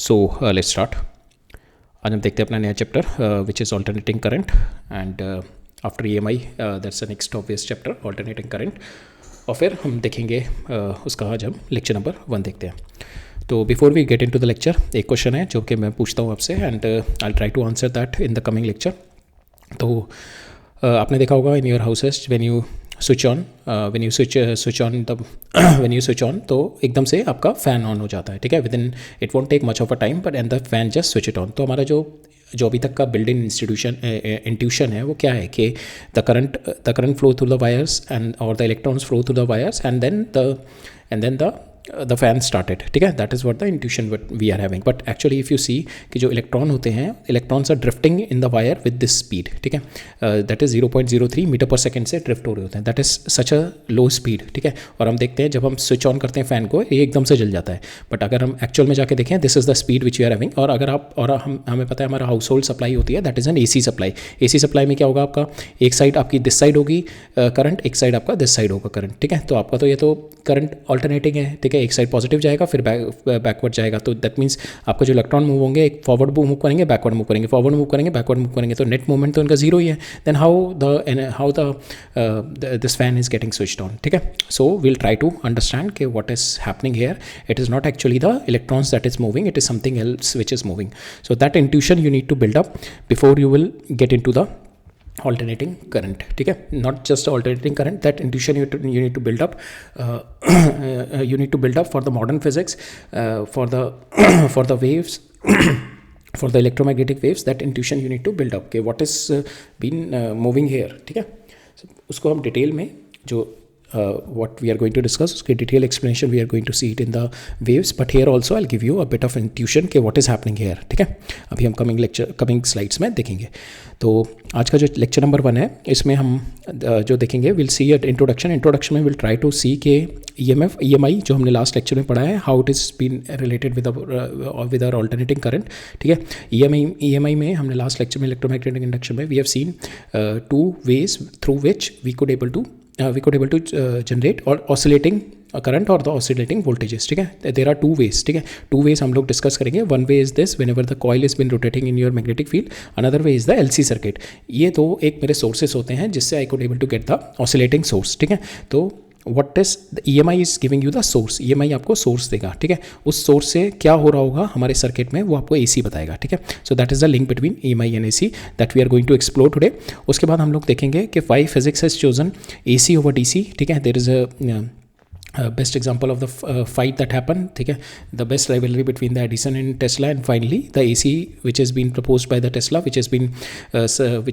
So let's start. आज हम देखते हैं अपना नया chapter which is alternating current and after EMI that's the next obvious chapter alternating current. और फिर हम देखेंगे उसका आज हम लेक्चर नंबर 1 देखते हैं। तो before we get into the lecture एक क्वेश्चन है जो कि मैं पूछता हूँ आपसे and I try to answer that in the coming lecture. तो आपने देखा होगा in your houses when you switch on तो एकदम से आपका फ़ैन ऑन हो जाता है, ठीक है। Within it won't take much of a time but and the fan just switch it on. तो हमारा जो अभी तक का बिल्ड इन इंट्यूशन है वो क्या है कि the current flow through the wires and और the electrons flow through the wires and then the fan started, ठीक है। That is what the intuition what we are having. But actually if you see कि जो electron होते हैं, electrons are drifting in the wire with this speed, ठीक है। That is 0.03 metre पर second से ड्रिफ्ट हो रहे होते हैं। That is such a low speed, ठीक है। और हम देखते हैं जब हम स्विच ऑन करते हैं फ़ैन को ये एकदम से जल जाता है। बट अगर हम एक्चुअल में जाके देखें this is the speed which we are having. और अगर आप हमें पता है हमारा हाउस होल्ड सप्लाई होती है that is an AC supply. AC supply में क्या होगा, आपका एक साइड आपकी दिस साइड होगी करंट, एक साइड आपका दिस साइड होगा करंट, ठीक है। तो आपका तो ये तो करंट ऑल्टरनेटिंग है, ठीक है। एक साइड पॉजिटिव जाएगा फिर बैकवर्ड जाएगा। तो दैट मीन्स आपका जो इलेक्ट्रॉन मूव होंगे एक फॉरवर्ड मूव करेंगे, बैकवर्ड मूव करेंगे, फॉरवर्ड मूव करेंगे, बैकवर्ड मूव करेंगे। तो नेट मूवमेंट तो इनका जीरो ही है। Then how this fan is getting switched on, ठीक है। So we'll try to understand कि what is happening here. It is not actually the electrons that is moving, it is something else which is moving. So that intuition you need to build up before you will get into the alternating current, ठीक है। not just alternating current, that intuition you need to build up you need to build up for the modern physics, for the waves for the electromagnetic waves, that intuition you need to build up कि what is been moving here, ठीक है। so, उसको हम detail में जो what we are going to discuss उसके detailed explanation we are going to see it in the waves, but here also I'll give you a bit of intuition कि what is happening here, ठीक है। अभी हम coming slides में देखेंगे। तो आज का जो लेक्चर नंबर 1 है इसमें हम जो देखेंगे विल सी इंट्रोडक्शन में विल ट्राई टू सी के EMI जो हमने लास्ट लेक्चर में पढ़ा है how it is been related with our alternating current, ठीक है। EMI में हमने लास्ट लेक्चर में इलेक्ट्रोमैग्नेटिक इंडक्शन में we have seen 2 ways through which we could able to generate or oscillating current or the oscillating voltages, ठीक है। there are 2 ways, ठीक है। 2 ways हम लोग डिस्कस करेंगे। one way is this, whenever the coil has been rotating in your magnetic field, another way is the LC circuit। ये तो एक मेरे सोर्सेस होते हैं जिससे I could able to get the oscillating source, ठीक है। तो what is the EMI is giving you the source, EMI आपको सोर्स देगा, ठीक है। उस सोर्स से क्या हो रहा होगा हमारे सर्किट में वो आपको AC बताएगा, ठीक है। So that is the link between EMI and AC that we are going to explore today. उसके बाद हम लोग देखेंगे कि why physics has chosen AC over DC, ठीक है। There is a best example of the fight that happened, ठीक है। the best rivalry between the Edison and Tesla, and finally the AC which has been proposed by the Tesla which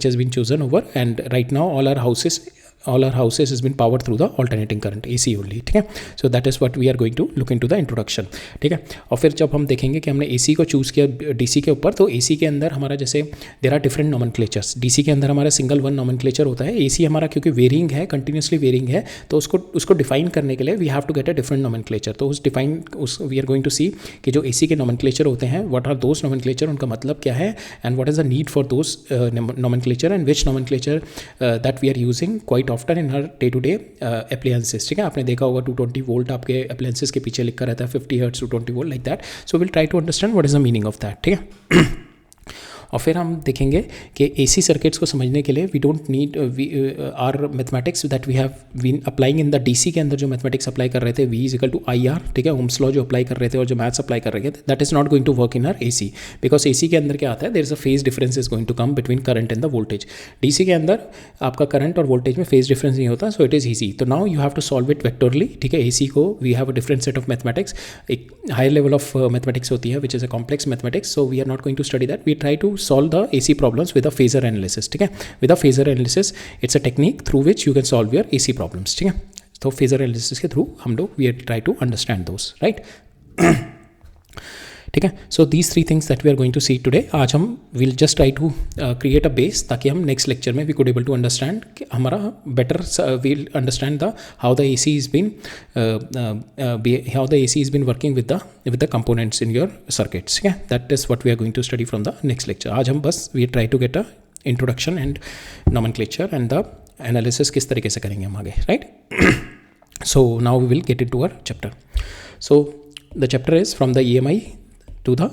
has been chosen over, and right now all our houses has been powered through the alternating current AC only, ठीक है। so that is what we are going to look into the introduction, ठीक है। और फिर जब हम देखेंगे कि हमने AC को चूज़ किया DC के ऊपर, तो AC के अंदर हमारा जैसे देयर आर डिफरेंट नॉमेनक्लेचर्स। DC के अंदर हमारा सिंगल वन नॉमेनक्लेचर होता है। AC हमारा क्योंकि वेरिंग है, कंटिन्यूसली वेरिंग है, तो उसको डिफाइन करने के लिए we have to get a different nomenclature. तो we are going to see कि जो AC के नॉमेनक्लेचर होते हैं व्हाट आर दोज नॉमेनक्लेचर, उनका मतलब क्या है, and what is the need for those nomenclature and which nomenclature that we are using quite often in हर डे टू डे एप्लायंसेस, ठीक है। आपने देखा होगा 220 वोल्ट आपके एप्लायंसेस के पीछे लिखा रहता है, 50 hertz 220 volt, like that. So will try to understand what is the meaning of that, ठीक है। और फिर हम देखेंगे कि AC सर्किट्स को समझने के लिए we don't need our mathematics that we have been applying in the DC के अंदर जो मैथमेटिक्स अप्लाई कर रहे थे V is equal to IR, ठीक है। ओम्स लॉ जो अप्लाई कर रहे थे और जो मैथ्स अप्लाई कर रहे थे that is not going to work in our AC, because AC के अंदर क्या आता है, there is a phase difference is going to come between current and the voltage. DC के अंदर आपका करंट और वोल्टेज में फेज डिफरेंस नहीं होता, सो इट इज़ ईजी। तो now you have to solve it vectorially, ठीक है। AC को we have a different set of mathematics, एक हायर लेवल ऑफ मैथमेटिक्स होती है which is a complex mathematics. So we are not going to study that, we try to solve the AC problems with a phasor analysis, ठीक है। with a phasor analysis it's a technique through which you can solve your AC problems, ठीक है। तो phasor analysis के through हम लोग we try to understand those, right? ठीक है। So these 3 things that we are going to see today. आज हम will just try to create a base ताकि हम नेक्स्ट लेक्चर में we could able to understand हमारा better we'll understand the how the AC is been working with the components in your circuits, ठीक है। That is what we are going to study from the next lecture. आज हम बस we try to get a introduction and nomenclature and the analysis किस तरीके से करेंगे हम आगे, right. So now we will get into our chapter. So the chapter is from the EMI to the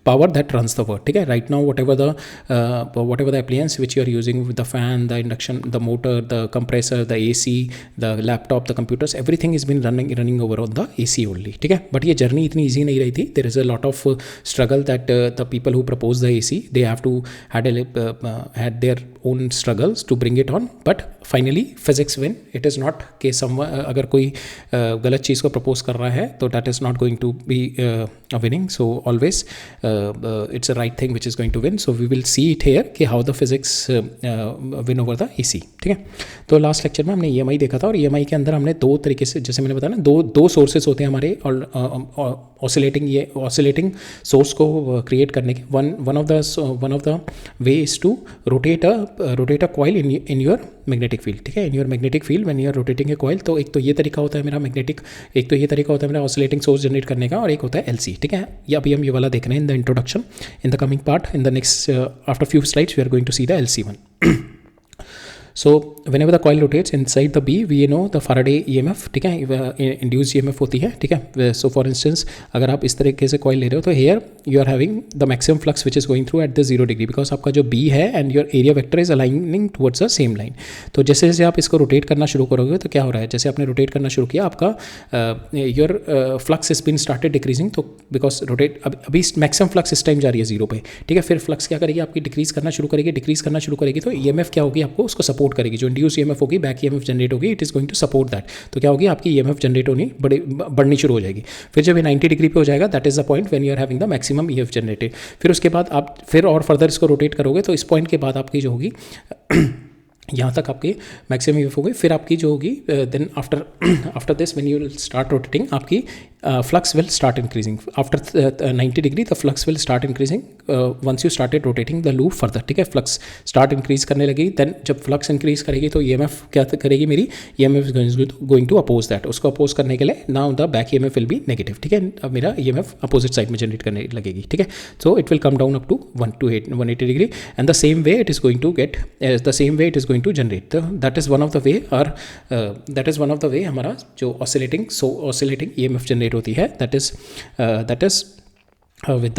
power that runs the world. ठीक है, right now whatever the appliance which you are using, the fan, the induction, the motor, the compressor, the AC, the laptop, the computers, everything is been running over on the AC only. ठीक है, but ये journey इतनी easy नहीं रही थी. There is a lot of struggle that the people who propose the AC, they have to had their own struggles to bring it on, but finally physics win. It is not कि अगर कोई गलत चीज़ को propose कर रहा है तो that is not going to be a winning. So always it's a right thing which is going to win. So we will see it here कि how the physics win over the AC. ठीक है, तो last lecture में हमने EMI देखा था, और EMI के अंदर हमने दो तरीके से, जैसे मैंने बताया ना, दो सोर्सेस होते हैं हमारे ऑसिलेटिंग सोर्स को क्रिएट करने के. One of the way is to rotate a coil in your magnetic field. ठीक है, in your magnetic field when you are rotating a coil. तो एक तो ये तरीका होता है मेरा एक तो ये तरीका होता है मेरा ऑसिलेटिंग सोर्स जनरेट करने का, और एक होता है LC. ठीक है, ये अभी हम ये वाला देख रहे हैं in the introduction. In the coming part, in the next after few slides we are going to see the LC one. So whenever the coil rotates inside the B, we know the Faraday EMF. ठीक है, induced EMF होती है. ठीक है, so for instance अगर आप इस तरीके से coil ले रहे हो तो here you are having the maximum flux which is going through at the 0 degree, because आपका जो B है and your area vector is aligning towards the same line. तो जैसे जैसे आप इसको रोटेट करना शुरू करोगे तो क्या हो रहा है, जैसे आपने रोटेट करना शुरू किया आपका your flux has been started decreasing. तो because रोटेट अभी मैक्सिमम फ्लक्स इस टाइम जा रही है 0 पे. ठीक है, फिर फ्लक्स क्या करेगी आपकी, डिक्रीज करना शुरू करेगी. तो EMF क्या होगी, आपको उसको सपोर्ट करेगी. जो इंड्यूस EMF होगी, बैक EMF जनरेट होगी, it is going to support that. तो क्या होगी, आपकी EMF जनरेट होनी बढ़नी शुरू हो जाएगी. फिर जब ये 90 डिग्री पे हो जाएगा, that is the point when you are having the maximum EMF generated. फिर उसके बाद आप फिर और फर्दर इसको रोटेट करोगे तो इस पॉइंट के बाद आपकी जो होगी यहाँ तक आपकी मैक्सिमम EMF हो गई. फिर आपकी जो होगी then after this when you will start rotating, आपकी flux will start increasing. After 90 degree the flux will start increasing once you started rotating the loop further. ठीक है, flux start increase करने लगी. then जब flux increase करेगी तो EMF क्या करेगी, मेरी EMF is going to oppose that. उसको oppose करने के लिए now the back EMF will be negative. ठीक है, अब मेरा EMF opposite side में generate करने लगेगी. ठीक है, so it will come down up to 180 degree, and the same way it is going to get it is going to generate. that is one of the way हमारा जो oscillating EMF generate होती है. that is with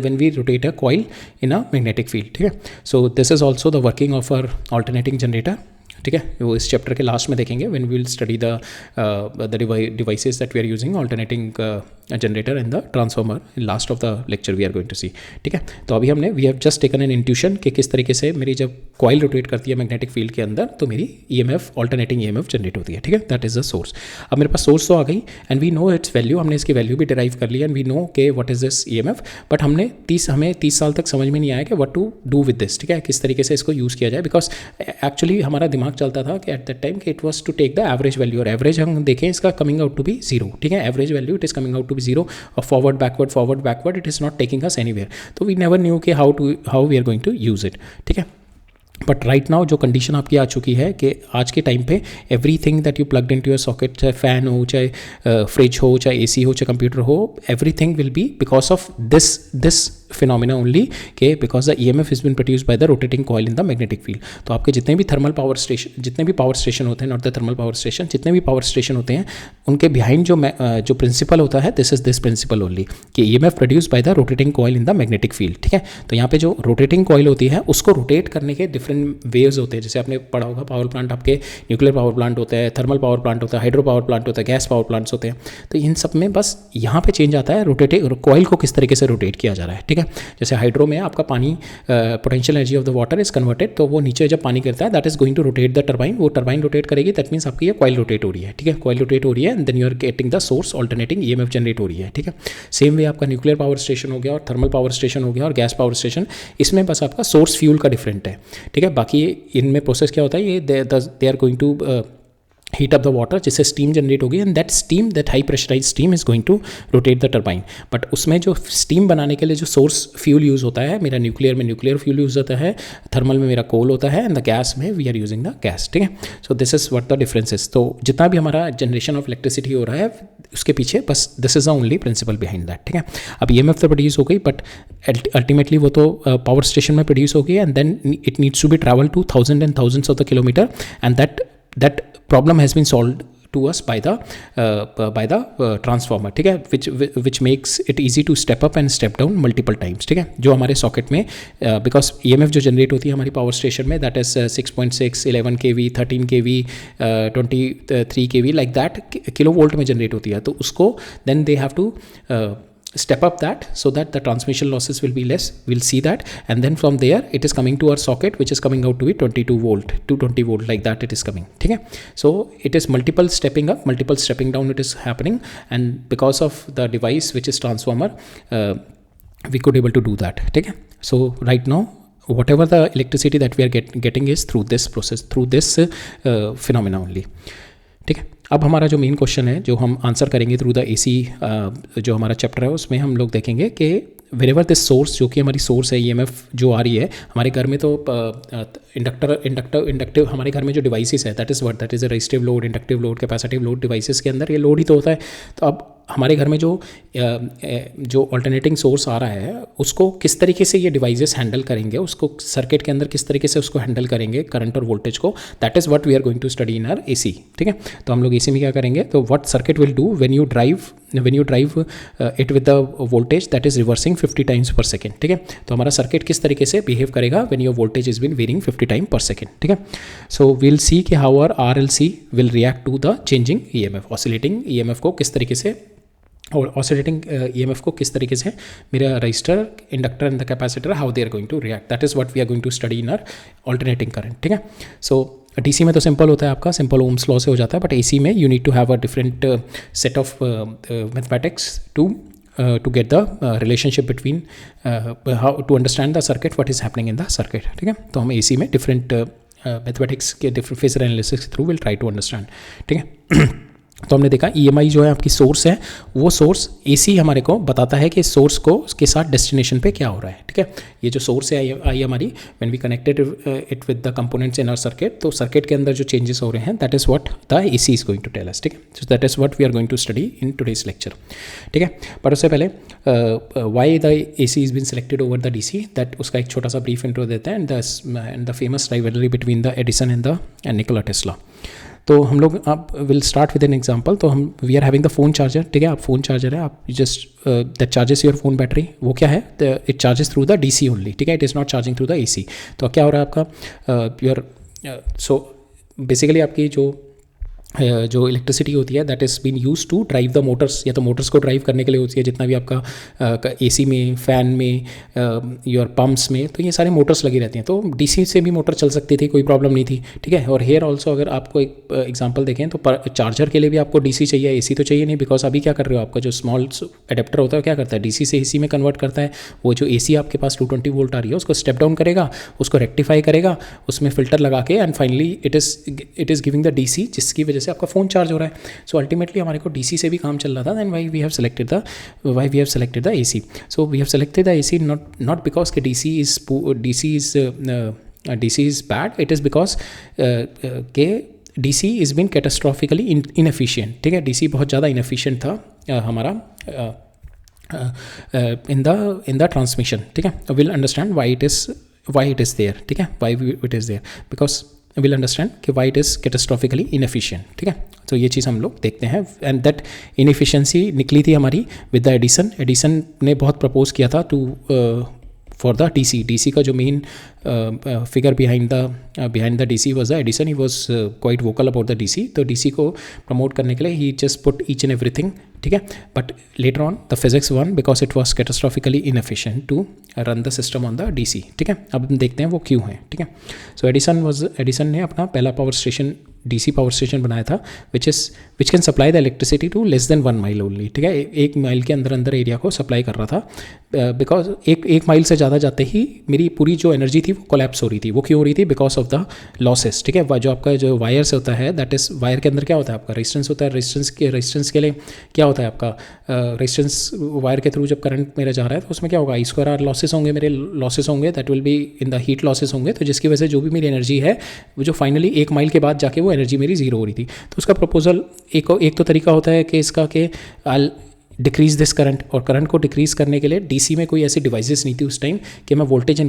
when we rotate a coil in a magnetic field. ठीक है, so this is also the working of our alternating generator. ठीक है, वो इस चैप्टर के लास्ट में देखेंगे when we will study the devices that we are using alternating generator and the transformer. Last of the lecture we are going to see. ठीक है, तो अभी हमने we have just taken an intuition कि किस तरीके से मेरी जब कॉइल रोटेट करती है मैग्नेटिक फील्ड के अंदर तो मेरी EMF ऑल्टरनेटिंग EMF जनरेट होती है. ठीक है, दैट इज द सोर्स. अब मेरे पास सोर्स तो आ गई and we know its value, हमने इसकी वैल्यू भी डिराइव कर ली एंड वी नो के what is this EMF. But हमें 30 साल तक समझ में नहीं आया कि what to do with this. ठीक है, किस तरीके से इसको यूज़ किया जाए, बिकॉज एक्चुअली हमारा दिमाग चलता था कि एट दैट टाइम कि it was to take the average value, और एवरेज हम देखें इसका कमिंग आउट टू बी 0. ठीक है, average value it is coming out to be 0, और forward backward it is not taking us anywhere. तो we never knew कि how we are going to use it. ठीक है, बट राइट नाउ जो condition आपकी आ चुकी है कि आज के टाइम पे everything that you plugged into your socket, चाहे फैन हो, चाहे फ्रिज हो, चाहे AC हो, चाहे कंप्यूटर हो, everything will be because of this phenomena only के because the EMF is been produced by the rotating coil in the magnetic field. तो आपके जितने भी पावर स्टेशन होते हैं, not the thermal power station, जितने भी पावर स्टेशन होते हैं उनके बिहाइंड जो प्रिंसिपल होता है, दिस प्रिंसिपल ओनली कि EMF produced by the rotating coil in the magnetic field. ठीक है, तो यहाँ पे जो रोटेटिंग कॉइल होती है उसको रोटेट करने के डिफरेंट वेव्स होते हैं. जैसे आपने पढ़ा होगा पावर प्लांट, आपके न्यूक्लियर पावर प्लांट होता है, थर्मल पावर प्लांट होता है, हाइड्रो पावर प्लांट होता है, गैस पावर प्लांट्स होते हैं. तो इन सब में बस यहाँ पे चेंज आता है रोटेटिंग कॉइल को किस तरीके से रोटेट किया जा रहा है. ठीक है, जैसे हाइड्रो में आपका पानी potential energy of the water is converted, तो वो नीचे जब पानी गिरता है that is going to rotate the turbine. वो टरबाइन रोटेट करेगी, दैट मीन्स आपकी ये कॉइल रोटेट हो रही है. ठीक है, कॉइल रोटेट हो रही है and then you are getting the source alternating EMF generate हो रही है. ठीक है, सेम वे आपका न्यूक्लियर पावर स्टेशन हो गया और थर्मल पावर स्टेशन हो गया और गैस पावर स्टेशन, इसमें बस आपका सोर्स फ्यूल का डिफरेंट है. ठीक है, बाकी इनमें प्रोसेस क्या होता है, ये they are going to heat up the water, जिससे स्टीम जनरेट होगी and that high pressurize steam is going to rotate the turbine. But उसमें जो स्टीम बनाने के लिए जो सोर्स फ्यूल यूज़ होता है, मेरा न्यूक्लियर में न्यूक्लियर फ्यूल यूज़ होता है, थर्मल में मेरा कोल होता है एंड द गैस में we are using the gas. ठीक है, so this is what the difference is. तो जितना भी हमारा जनरेशन ऑफ इलेक्ट्रिसिटी हो रहा है उसके पीछे बस this is the only principle behind that. ठीक है, अब EMF तो प्रोड्यूस हो गई बट अल्टीमेटली वो तो पावर स्टेशन में प्रोड्यूस हो गई and then it needs to be travel to thousand and thousands of the kilometre and that problem has been solved to us by the transformer, ठीक है, which makes it easy to step up and step down multiple times, ठीक है, जो हमारे socket में because EMF जो generate होती है हमारी पावर स्टेशन में that is 6.6, 11 kV, 13 kV, 23 kV like that kilo volt में जनरेट होती है, तो उसको then they have to step up that so that the transmission losses will be less. We'll see that, and then from there it is coming to our socket which is coming out to be 22 volt, 220 volt like that it is coming, ठीक है. So it is multiple stepping up, multiple stepping down it is happening, and because of the device which is transformer we could able to do that, ठीक है. So right now whatever the electricity that we are getting is through this process, through this phenomena only, ठीक है. अब हमारा जो main question है जो हम आंसर करेंगे थ्रू द AC जो हमारा चैप्टर है उसमें हम लोग देखेंगे कि वेरेवर दिस सोर्स जो कि हमारी सोर्स है EMF जो आ रही है हमारे घर में, तो इंडक्टिव हमारे घर में जो डिवाइसेस है that is a resistive load, inductive load, capacitive load, devices के अंदर ये लोड ही तो होता है. तो अब हमारे घर में जो अल्टरनेटिंग सोर्स आ रहा है उसको किस तरीके से ये डिवाइसेस हैंडल करेंगे, उसको सर्किट के अंदर किस तरीके से उसको हैंडल करेंगे करंट और वोल्टेज को, that is what we are going to study in our AC, ठीक है. तो हम लोग AC में क्या करेंगे, तो what circuit will do when you drive it with the voltage that is reversing 50 times पर सेकेंड, ठीक है. तो हमारा सर्किट किस तरीके से बिहेव करेगा when your voltage is been varying 50 time per second, ठीक है. सो विल सी कि how our RLC will react to the changing EMF, oscillating EMF को किस तरीके से, और ऑसिलेटिंग EMF को किस तरीके से मेरा register, inductor and the capacitor how they are going to react, that is what we are going to study in our alternating current, ठीक है. सो DC में तो सिंपल होता है आपका, सिंपल ओम्स लॉ से हो जाता है, बट AC में you need to have a different set of mathematics to get the relationship between how to understand the circuit, what is happening in the circuit, ठीक है. तो हम AC में different mathematics के different phasor analysis के through will try to understand, ठीक है. तो हमने देखा EMI जो है आपकी सोर्स है, वो सोर्स AC हमारे को बताता है कि सोर्स को उसके साथ डेस्टिनेशन पे क्या हो रहा है, ठीक है. ये जो सोर्स है आई हमारी when we connected it with the components in our circuit, तो सर्किट के अंदर जो चेंजेस हो रहे हैं that is what the AC is going to tell us, ठीक है. So that is what we are going to study in today's lecture, ठीक है. पर उससे पहले why the AC is been selected over the DC, that उसका एक छोटा सा ब्रीफ इंट्रो देते हैं, and the famous rivalry between the Edison and Nikola Tesla. तो हम लोग आप will start with an example. तो हम we are having the phone charger, ठीक है. आप फोन चार्जर है, आप just that charges your phone battery, वो क्या है, it charges through the DC only, ठीक है. It is not charging through the AC. तो क्या हो रहा है आपका योर सो बेसिकली आपकी जो इलेक्ट्रिसिटी होती है that is been use to drive the motors, या तो मोटर्स को ड्राइव करने के लिए होती है, जितना भी आपका AC में, फ़ैन में, योर पम्प्स में, तो ये सारे मोटर्स लगी रहती हैं. तो DC से भी मोटर चल सकती थी, कोई प्रॉब्लम नहीं थी, ठीक है. और हेयर ऑल्सो अगर आपको एक एग्जांपल देखें तो चार्जर के लिए भी आपको DC चाहिए, AC तो चाहिए नहीं, बिकॉज अभी क्या कर रहे हो, आपका जो स्मॉल एडेप्टर होता है क्या करता है, DC से AC में कन्वर्ट करता है. वो जो AC आपके पास 220 वोल्ट आ रही है उसको स्टेप डाउन करेगा, उसको रेक्टिफाई करेगा, उसमें फिल्टर लगा के, and finally it is giving the DC, जिसकी वजह से आपका फ़ोन चार्ज हो रहा है. सो अल्टीमेटली हमारे को DC से भी काम चल रहा था, then why we have selected the AC. So we have selected the AC not because के DC is bad, it is because के DC is been catastrophically inefficient, ठीक है. DC बहुत ज़्यादा इनएफिशिएंट था हमारा इन द ट्रांसमिशन, ठीक है. Will understand why it is there, ठीक है, why it is there, because will understand कि why it is catastrophically inefficient, ठीक है. तो ये चीज़ हम लोग देखते हैं, एंड दैट इनएफिशिएंसी निकली थी हमारी विद द एडिसन ने बहुत प्रपोज किया था टू फॉर द DC का जो main figure behind the DC was the Edison. He was quite vocal about the DC. तो DC को प्रमोट करने के लिए he just put each and everything, ठीक है. But later on the physics one because it was catastrophically inefficient to run the system on the DC, ठीक है. अब हम देखते हैं वो क्यों है, ठीक है. सो एडिसन ने अपना पहला DC पावर स्टेशन बनाया था which can supply the electricity to less than 1 mile only, ठीक है. 1 माइल के अंदर एरिया को सप्लाई कर रहा था, बिकॉज एक माइल से ज़्यादा जाते ही मेरी पूरी जो एनर्जी थी वो कोलैप्स हो रही थी. वो क्यों हो रही थी, बिकॉज ऑफ द लॉसेस, ठीक है. जो आपका जो वायर्स होता है दैट इज़ वायर के अंदर क्या होता है आपका रेजिस्टेंस होता है. रेजिस्टेंस के लिए क्या होता है आपका रेजिस्टेंस, वायर के थ्रू जब करंट मेरा जा रहा है तो उसमें क्या होगा, I² लॉसेस होंगे, मेरे लॉसेस होंगे, that will B in the heat losses होंगे. तो जिसकी वजह से जो भी मेरी एनर्जी है वो जो फाइनली 1 माइल के बाद जाके वो एनर्जी मेरी जीरो हो रही थी. तो उसका प्रपोजल एक तो तरीका होता है कि इसका कि डिक्रीज दिस करंट, और करंट को डिक्रीज करने के लिए डीसी में कोई ऐसी डिवाइसेस नहीं थी उस टाइम कि मैं वोल्टेज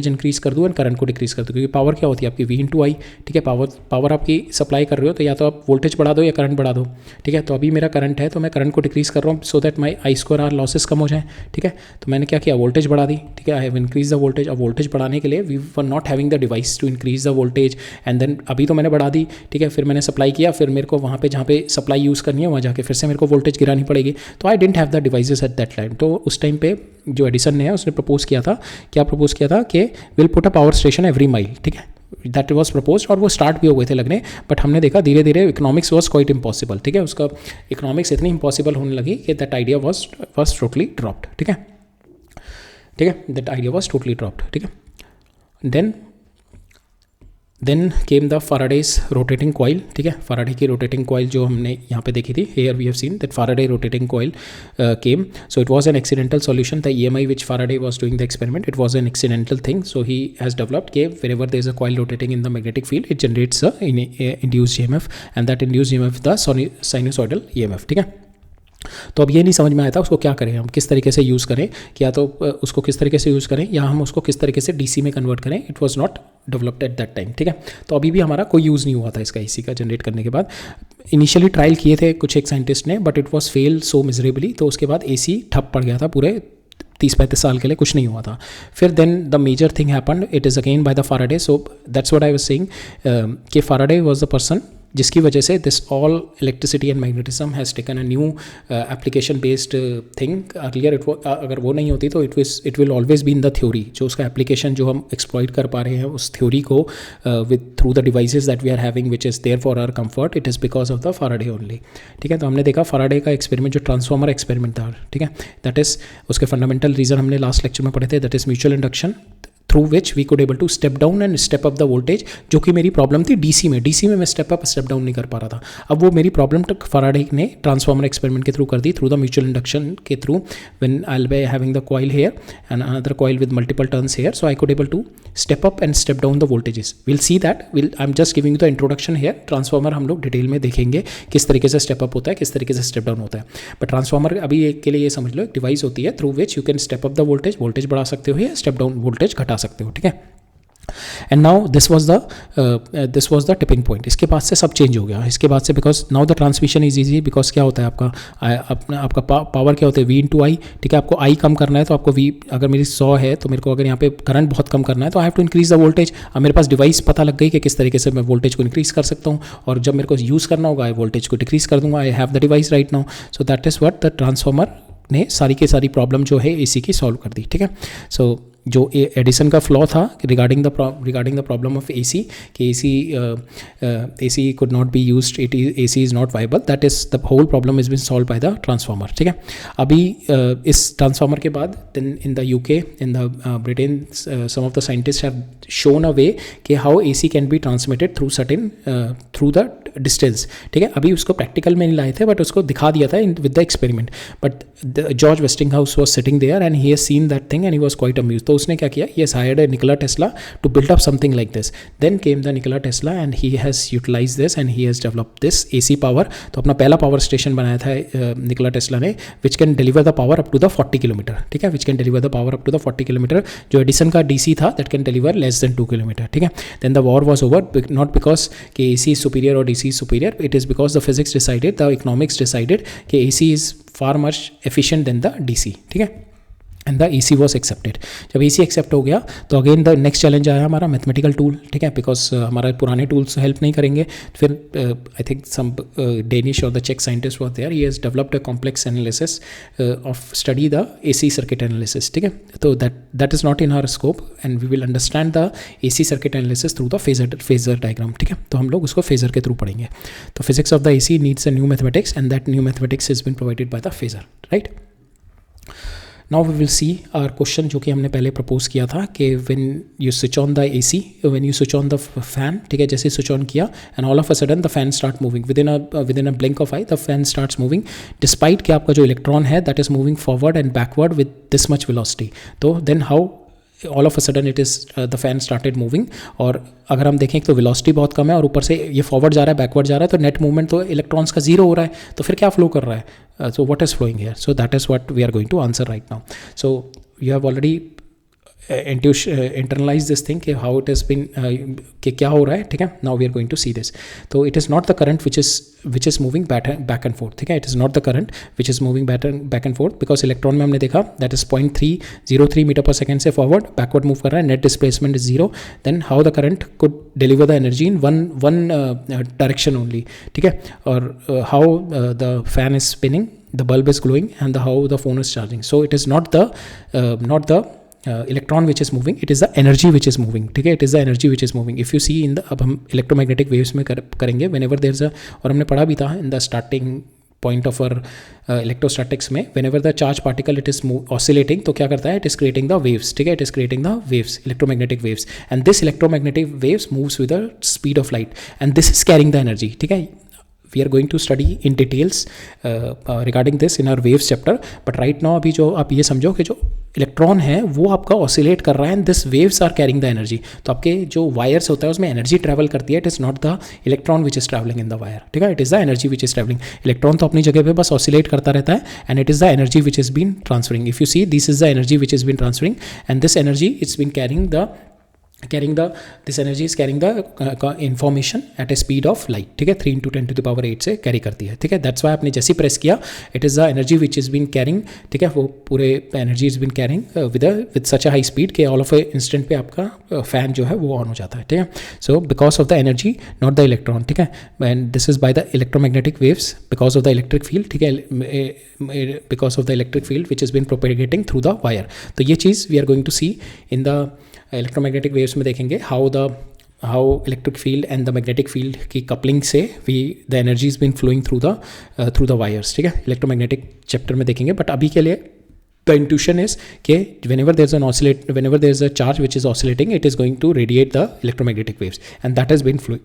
इंक्रीज कर दूँ एंड करंट को डिक्रीज कर दूँ, क्योंकि पावर क्या होती है आपकी V/I, ठीक है। पावर आपकी सप्लाई कर रहे हो तो या तो आप वोल्टेज बढ़ा दो या करंट बढ़ा दो, ठीक है। तो अभी मेरा करंट है तो मैं करंट को डिक्रीज कर रहा हूँ so that my I² losses कम हो जाए, ठीक है। तो मैंने क्या किया, वोल्टेज बढ़ा दी, ठीक है। I have increase the voltage. अब वोल्टेज बढ़ाने के लिए we were not having the device to increase the voltage and then अभी तो मैंने बढ़ा दी, ठीक है। फिर मैंने सप्लाई किया, फिर मेरे को वहाँ पे जहाँ पे सप्लाई यूज़ करनी है वहाँ जाके फिर से मेरे को वोल्टेज गिरानी पड़ेगी। तो I didn't have the devices at that time. तो उस टाइम पे जो एडिसन ने है उसने प्रपोज किया था, क्या प्रपोज किया था कि will put a power station every mile, ठीक है। दैट वॉज प्रपोज और वो स्टार्ट भी हो गए थे लगने, बट हमने देखा धीरे धीरे इकोनॉमिक्स वॉज क्वाइट इम्पॉसिबल, ठीक है। उसका इकोनॉमिक्स इतनी इम्पॉसिबल होने लगी कि that idea was totally dropped, ठीक है, ठीक है। That idea was totally dropped, ठीक है। Then came the Faraday's rotating coil, ठीक है। फाराडे की रोटेटिंग कॉइल जो हमने यहाँ पे देखी थी, here we have seen that Faraday rotating coil came, so it was an accidental solution. The EMI which Faraday was doing the experiment, it was an accidental thing, so he has developed कि wherever there is a coil rotating in the magnetic field, it generates a induced EMF and that induced EMF the sinusoidal EMF, ठीक है। तो अब ये नहीं समझ में आया था उसको क्या करें, हम किस तरीके से यूज़ करें, कि या तो उसको किस तरीके से यूज़ करें या हम उसको किस तरीके से DC में कन्वर्ट करें। It was not developed eight that time, ठीक है। तो अभी भी हमारा कोई यूज़ नहीं हुआ था इसका AC का जनरेट करने के बाद। इनिशियली ट्रायल किए थे कुछ एक साइंटिस्ट ने, but it was fail so miserably. तो उसके बाद AC ठप पड़ गया था, पूरे 30-35 साल के लिए कुछ नहीं हुआ था। फिर then the major thing happened, it is again by the Faraday. So that's what I was saying कि फाराडे वाज द पर्सन जिसकी वजह से this all electricity and magnetism has taken a new application based thing. Earlier अगर वो नहीं होती तो it will always be in the theory. जो उसका एप्लीकेशन जो हम एक्सप्लॉइट कर पा रहे हैं उस थ्योरी को with through the devices that we are having which is there for our comfort, it is because of the Faraday only, ठीक है। तो हमने देखा फाराडे का एक्सपेरिमेंट जो ट्रांसफॉर्मर एक्सपेरिमेंट था, ठीक है, दैट इज़ उसके फंडामेंटल रीज़न हमने लास्ट लेक्चर में पढ़े थे, that is mutual induction through which we could able to step down and step up the voltage, जो कि मेरी प्रॉब्लम थी DC में मैं स्टेप अप स्टेप डाउन नहीं कर पा रहा था। अब वो मेरी प्रॉब्लम तक फाराडे ने ट्रांसफॉर्मर एक्सपेरिमेंट के थ्रू कर दी, थ्रू द म्यूचुअल इंडक्शन के through, when I will be having the coil here and another coil with multiple turns here, so I could able to step up and step down the voltages. Will see that, I am just giving the introduction here. Transformer हम लोग detail में देखेंगे किस तरीके से step up होता है, किस तरीके से स्टेप डाउन होता है। बट ट्रांसफॉर्मर अभी एक के लिए ये समझ लो एक डिवाइस होती है through which you can step up the voltage बढ़ा सकते हो या स्टेप डाउन वोल्टेज घटा सकते हो, ठीक है। And now this was the tipping point. इसके बाद से सब चेंज हो गया। इसके बाद से because now the transmission is easy, because क्या होता है आपका पावर क्या होता है V/I, ठीक है। आपको I कम करना है तो आपको V, अगर मेरी 100 है तो मेरे को अगर यहाँ पे करंट बहुत कम करना है तो I have to increase the voltage. अब मेरे पास डिवाइस पता लग गई कि किस तरीके से मैं वोल्टेज को इंक्रीज कर सकता हूँ, और जब मेरे को यूज़ करना होगा आई वोल्टेज को डिक्रीज कर दूंगा। I have the device right now, so that is what the transformer ने सारी की सारी प्रॉब्लम जो है AC की सॉल्व कर दी, ठीक है। सो जो एडिसन का फ्लॉ था regarding the problem of AC कि AC could not be used, AC is not viable, that is the whole problem has been solved by the transformer, ठीक है। अभी इस ट्रांसफार्मर के बाद in the UK, in the Britain, some of the scientists have shown a way कि how AC can be transmitted through the distance, ठीक है। अभी उसको प्रैक्टिकल में नहीं लाए थे बट उसको दिखा दिया था with the experiment, but George Westinghouse was sitting there and he has seen that thing and he was quite amused. तो उसने क्या किया, he has hired a Nikola Tesla to build up something like this. Then came the Nikola Tesla and he has utilized this and he has developed this AC power. तो अपना पहला power station बनाया था Nikola Tesla ने, which can deliver the power up to the 40 kilometre, ठीक है, which can deliver the power up to the 40 kilometre. जो Edison का DC था that can deliver less than 2 kilometre, ठीक है। Then the war was over, not because कि AC is superior or DC is superior, it is because the physics decided, the economics decided कि AC is far much efficient than the DC, ठीक है। And the AC was accepted. जब AC accept हो गया तो again the next challenge आया हमारा mathematical tool, ठीक है, बिकॉज हमारा पुराने टूल्स हेल्प नहीं करेंगे। फिर आई थिंक सम डेनिश और द चेक scientist was there, he has developed a complex analysis of study the AC circuit analysis, ठीक है। तो that is not in our scope and we will understand the AC circuit analysis through the phasor diagram, ठीक है। तो हम लोग उसको phasor के थ्रू पढ़ेंगे। तो physics of the AC needs a new mathematics and that new mathematics is been provided by the phasor, right. Now we will see our question जो कि हमने पहले प्रपोज किया था कि when you switch on the AC, when you switch on the fan, ठीक है, जैसे स्विच ऑन किया and all of a sudden the fan start moving within a blink of I, the fan starts moving despite कि आपका जो electron है that is moving forward and backward with this much velocity. तो then how all of a sudden it is the fan started moving. और अगर हम देखें तो वेलोसिटी बहुत कम है और ऊपर से ये फॉरवर्ड जा रहा है, बैकवर्ड जा रहा है, तो नेट मूवमेंट तो इलेक्ट्रॉन्स का जीरो हो रहा है, तो फिर क्या फ्लो कर रहा है? So what is flowing here? So that is what we are going to answer right now. So you have already internalize this thing कि हाउ इट हैज़ बीन, कि क्या हो रहा है, ठीक है। Now we are going to see this. तो it is not the current which is moving back and forth, ठीक है। It is not the current which is moving back and fourth, because electron में हमने देखा that is 0.303 metre पर second से forward backward move कर रहा है, net displacement is zero. Then how the current could deliver the energy in one direction only, ठीक है। और how the fan is spinning, the bulb is glowing, and how the phone is charging. So it is not the electron which is moving, it is the energy which is moving, ठीक है। it is the energy which is moving. If you see in the, अब हम electromagnetic waves में करेंगे whenever there is a, और हमने पढ़ा भी था in the starting point of our electrostatics में, whenever the charge particle it is oscillating, तो क्या करता है? it is creating the waves, ठीक है। it is creating the waves, electromagnetic waves, and this electromagnetic waves moves with the speed of light, and this is carrying the energy, ठीक है। we are going to study in details regarding this in our waves chapter, but right now अभी जो आप ये समझो कि जो electron है वो आपका ऑसिलेट कर रहा है, and this waves are carrying the energy. तो आपके जो वायर्स होता है उसमें एनर्जी ट्रैवल करती है, it is not the electron which is travelling in the wire, ठीक है। It is the energy which is travelling. Electron तो अपनी जगह पे बस ऑसिलेट करता रहता है, and it is the energy which is been transferring. If you see, this is the energy which is been transferring, and this energy it's been this energy is carrying the information at a speed of light, ठीक है। 3 × 10⁸ से carry करती है, ठीक है। That's why आपने जैसे press किया, it is the energy which is been carrying, ठीक है। वो पूरे energy is been carrying with such a high speed के ऑल ऑफ ए इंस्टेंट पे आपका फैन जो है वो ऑन हो जाता है, ठीक है। So because of the energy not the electron, ठीक है। And this is by the electromagnetic waves because of the electric field, ठीक है, because of the electric field which is been propagating through the wire. तो ये चीज़ we are going to see in the electromagnetic waves में देखेंगे how electric field and the magnetic field की coupling से the energy is been flowing through the wires, ठीक है। Electromagnetic chapter में देखेंगे, बट अभी के लिए द इंट्यूशन इज के whenever there is a charge which is oscillating, it is going to radiate the electromagnetic waves, and that has been flowing,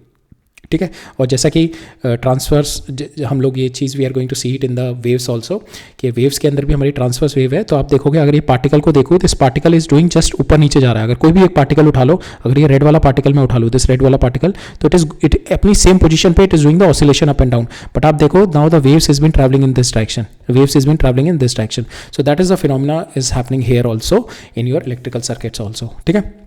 ठीक है। और जैसा कि ट्रांसफर्स हम लोग ये चीज़ we are going to see it in the waves also, कि वेव्स के अंदर भी हमारी ट्रांसफर्स वेव है। तो आप देखोगे अगर ये पार्टिकल को देखो तो इस पार्टिकल इज डूइंग जस्ट ऊपर नीचे जा रहा है। अगर कोई भी एक पार्टिकल उठा लो, अगर ये रेड वाला पार्टिकल मैं उठा लूँ, दिस रेड वाला पार्टिकल, तो इट अपनी सेम पोजीशन पे it is doing the oscillation up and down. But आप देखो now the waves is been travelling in this direction, so that is the phenomena is happening here also in your electrical circuits also, ठीक है।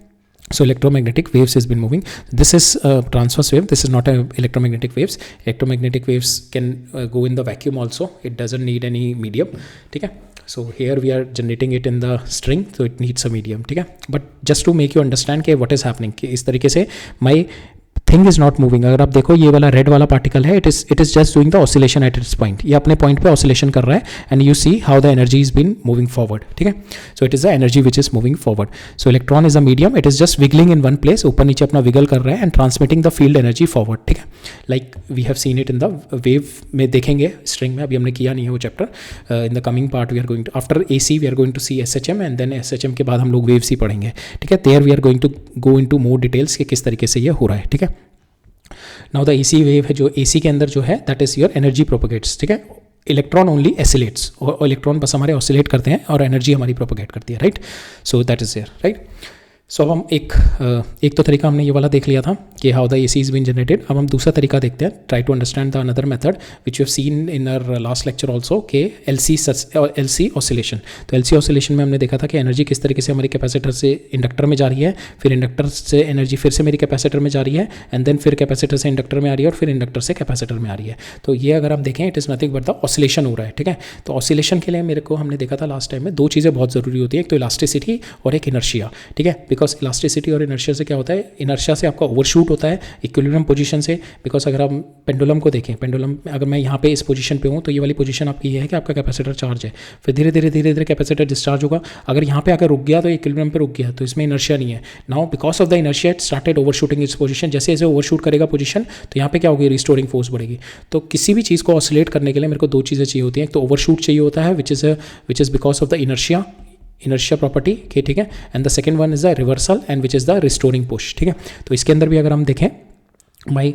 So electromagnetic waves has been moving. This is transverse wave. This is not a electromagnetic waves. Electromagnetic waves can go in the vacuum also. It doesn't need any medium. ठीक है. So here we are generating it in the string, so it needs a medium. ठीक है. But just to make you understand कि what is happening, कि इस तरीके से my thing is not moving. अगर आप देखो ये वाला रेड वाला पार्टिकल है, it is just doing the oscillation at its point, ये अपने पॉइंट पे ऑसिलेशन कर रहा है, and you see how the energy is been moving forward, ठीक है। So it is the energy which is moving forward. So electron is a medium, it is just wiggling in one place, ऊपर नीचे अपना wiggle कर रहा है and transmitting the field energy forward, ठीक है। Like we have seen it in the wave में देखेंगे, स्ट्रिंग में अभी हमने किया नहीं है वो chapter. In the coming part we are going to after AC we are going to see SHM, and then SHM के बाद हम लोग वेव्स ही पढ़ेंगे, ठीक है। There we are going to go into more details कि किस तरीके से ये हो रहा है, ठीक है। नाउ द AC वेव है, जो AC के अंदर जो है that is your energy propagates, ठीक है। इलेक्ट्रॉन ओनली एसिलेट्स, और इलेक्ट्रॉन बस हमारे ऑसिलेट करते हैं और एनर्जी हमारी प्रोपोगेट करती है, right. So that is there, right. सो अब हम एक तो तरीका हमने ये वाला देख लिया था कि how the AC is been generated. अब हम दूसरा तरीका देखते हैं, try to understand the another method which you have seen in our last lecture also के LC ऑसिलेशन। तो LC ऑसिलेशन में हमने देखा था कि एनर्जी किस तरीके से हमारी कैपेसिटर से इंडक्टर में जा रही है, फिर इंडक्टर से एनर्जी फिर से मेरी कैपेसिटर में जा रही है, एंड देन फिर कैपेसिटर से इंडक्टर में आ रही है, और फिर इंडक्टर से कैपेसिटर में आ रही है। तो ये अगर हम देखें, it is nothing but the oscillation हो रहा है, ठीक है। तो ऑसिलेशन के लिए मेरे को हमने देखा था लास्ट टाइम में दो चीज़ें बहुत ज़रूरी होती है, एक तो इलास्टिसिटी और एक इनर्शिया, ठीक है। बिकॉज इलास्टिसिटी और इनर्शिया से क्या होता है, इनर्शिया से आपका ओवरशूट होता है इक्विलिब्रियम पोजीशन से। बिकॉज अगर हम पेंडुलम को देखें, पेंडुलम अगर मैं यहाँ पे इस पोजीशन पे हूँ तो ये वाली पोजीशन आपकी ये है कि आपका कैपेसिटर चार्ज है, फिर धीरे धीरे कैपेसिटर डिस्चार्ज होगा। अगर यहाँ पे आकर रुक गया तो इक्विलिब्रियम पे रुक गया, तो इसमें इनर्शिया नहीं है। Now because of the inertia it started overshooting its position. जैसे जैसे ओवरशूट करेगा पोजीशन, तो यहाँ पे क्या होगी, रिस्टोरिंग फोर्स बढ़ेगी। तो किसी भी चीज़ को ऑसिलेट करने के लिए मेरे को दो चीज़ें चाहिए होती हैं, एक तो ओवरशूट चाहिए होता है which is because of the inertia property के, ठीक है। And the second one is the reversal and which is the restoring push, ठीक है। तो इसके अंदर भी अगर हम देखें my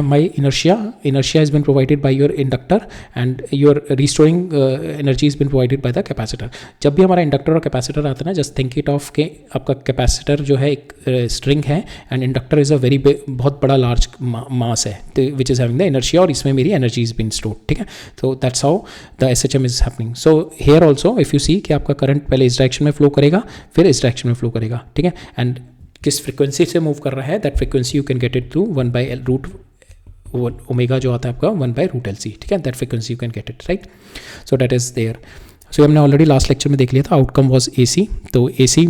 my inertia has been provided by your inductor and your restoring energy has been provided by the capacitor. जब भी हमारा इंडक्टर और कैपेसिटर आता है ना, जस्ट थिंक इट ऑफ के आपका कैपेसिटर जो है एक स्ट्रिंग है and inductor is a very बहुत बड़ा लार्ज मास है which is having the inertia, और इसमें मेरी एनर्जी इज बीन स्टोर्ड, ठीक है. तो that's how the SHM is happening. So here also if you see कि आपका करंट पहले इस डायरेक्शन में फ्लो करेगा, फिर इस डायरेक्शन में फ्लो करेगा, ठीक है. एंड किस फ्रिक्वेंसी से मूव कर रहा है, that frequency you can get it through 1/√, omega जो आता है आपका 1/√LC, ठीक है. That frequency you can get it, right. So that is there. सो हमने ऑलरेडी लास्ट लेक्चर में देख लिया था. Outcome was AC. तो AC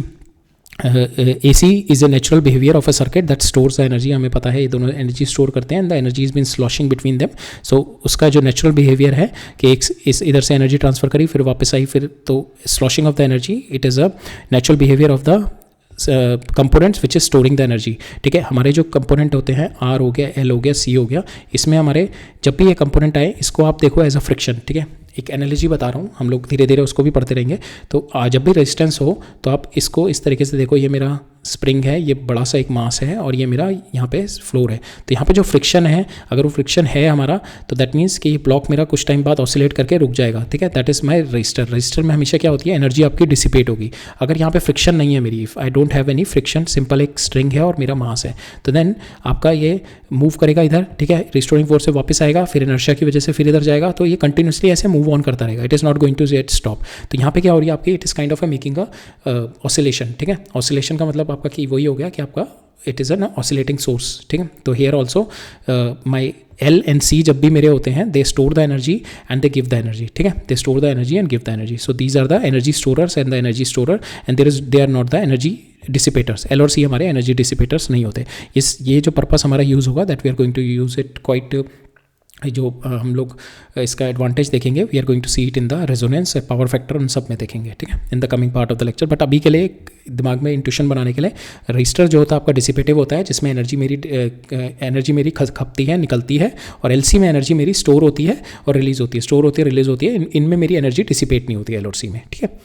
is a natural behaviour of a circuit that stores the energy. हमें पता है ये दोनों एनर्जी स्टोर करते हैं and the energy is been स्लॉशिंग between them. सो उसका जो नेचुरल बिहेवियर है कि एक इधर से एनर्जी ट्रांसफर करी फिर वापस आई, फिर तो sloshing of the energy, it is a natural behaviour of the components which is storing the energy, ठीक है. हमारे जो कंपोनेंट होते हैं R हो गया, L हो गया, C हो गया, इसमें हमारे जब भी ये कंपोनेंट आए इसको आप देखो एज अ फ्रिक्शन, ठीक है. एक एनालॉजी बता रहा हूँ, हम लोग धीरे धीरे उसको भी पढ़ते रहेंगे. तो जब भी रेजिस्टेंस हो तो आप इसको इस तरीके से देखो, ये मेरा स्प्रिंग है, ये बड़ा सा एक मास है और ये मेरा यहाँ पे फ्लोर है. तो यहाँ पे जो फ्रिक्शन है, अगर वो फ्रिक्शन है हमारा, तो दैट मीन्स कि ये ब्लॉक मेरा कुछ टाइम बाद ऑसिलेट करके रुक जाएगा, ठीक है. That is my register. Register में हमेशा क्या होती है, एनर्जी आपकी डिसिपेट होगी. अगर यहाँ पे फ्रिक्शन नहीं है मेरी, if I don't have any friction, simple एक स्ट्रिंग है और मेरा मास है, तो देन आपका ये मूव करेगा इधर, ठीक है. रिस्टोरिंग फोर्स से वापस आएगा, फिर इनर्शिया की वजह से फिर इधर जाएगा, तो ये कंटिन्यूसली ऐसे मूव ऑन करता रहेगा. It is not going to get stop. तो यहाँ पे क्या हो रही है आपकी, it is kind of a making a oscillation, ठीक है. ऑसिलेशन का मतलब आपका कि वही हो गया कि आपका it is an oscillating source, ठीक है. तो here also my L and C जब भी मेरे होते हैं, they store the energy and they give the energy, ठीक है. They store the energy and give the energy. So these are the energy storers and the energy storer and they are not the energy dissipators. L और C हमारे energy dissipators नहीं होते. ये जो purpose हमारा use होगा, that we are going to use it quite, जो हम लोग इसका एडवांटेज देखेंगे, we are going to see it in the resonance, power factor, उन सब में देखेंगे, ठीक है, in the coming part of the lecture. But अभी के लिए दिमाग में इंट्यूशन बनाने के लिए, रजिस्टर जो होता है आपका डिसिपेटिव होता है, जिसमें एनर्जी मेरी खपती है, निकलती है, और LC में एनर्जी मेरी स्टोर होती है और रिलीज होती है, स्टोर होती है, रिलीज होती है. इनमें मेरी एनर्जी डिसिपेट नहीं होती है L और C में, ठीक है.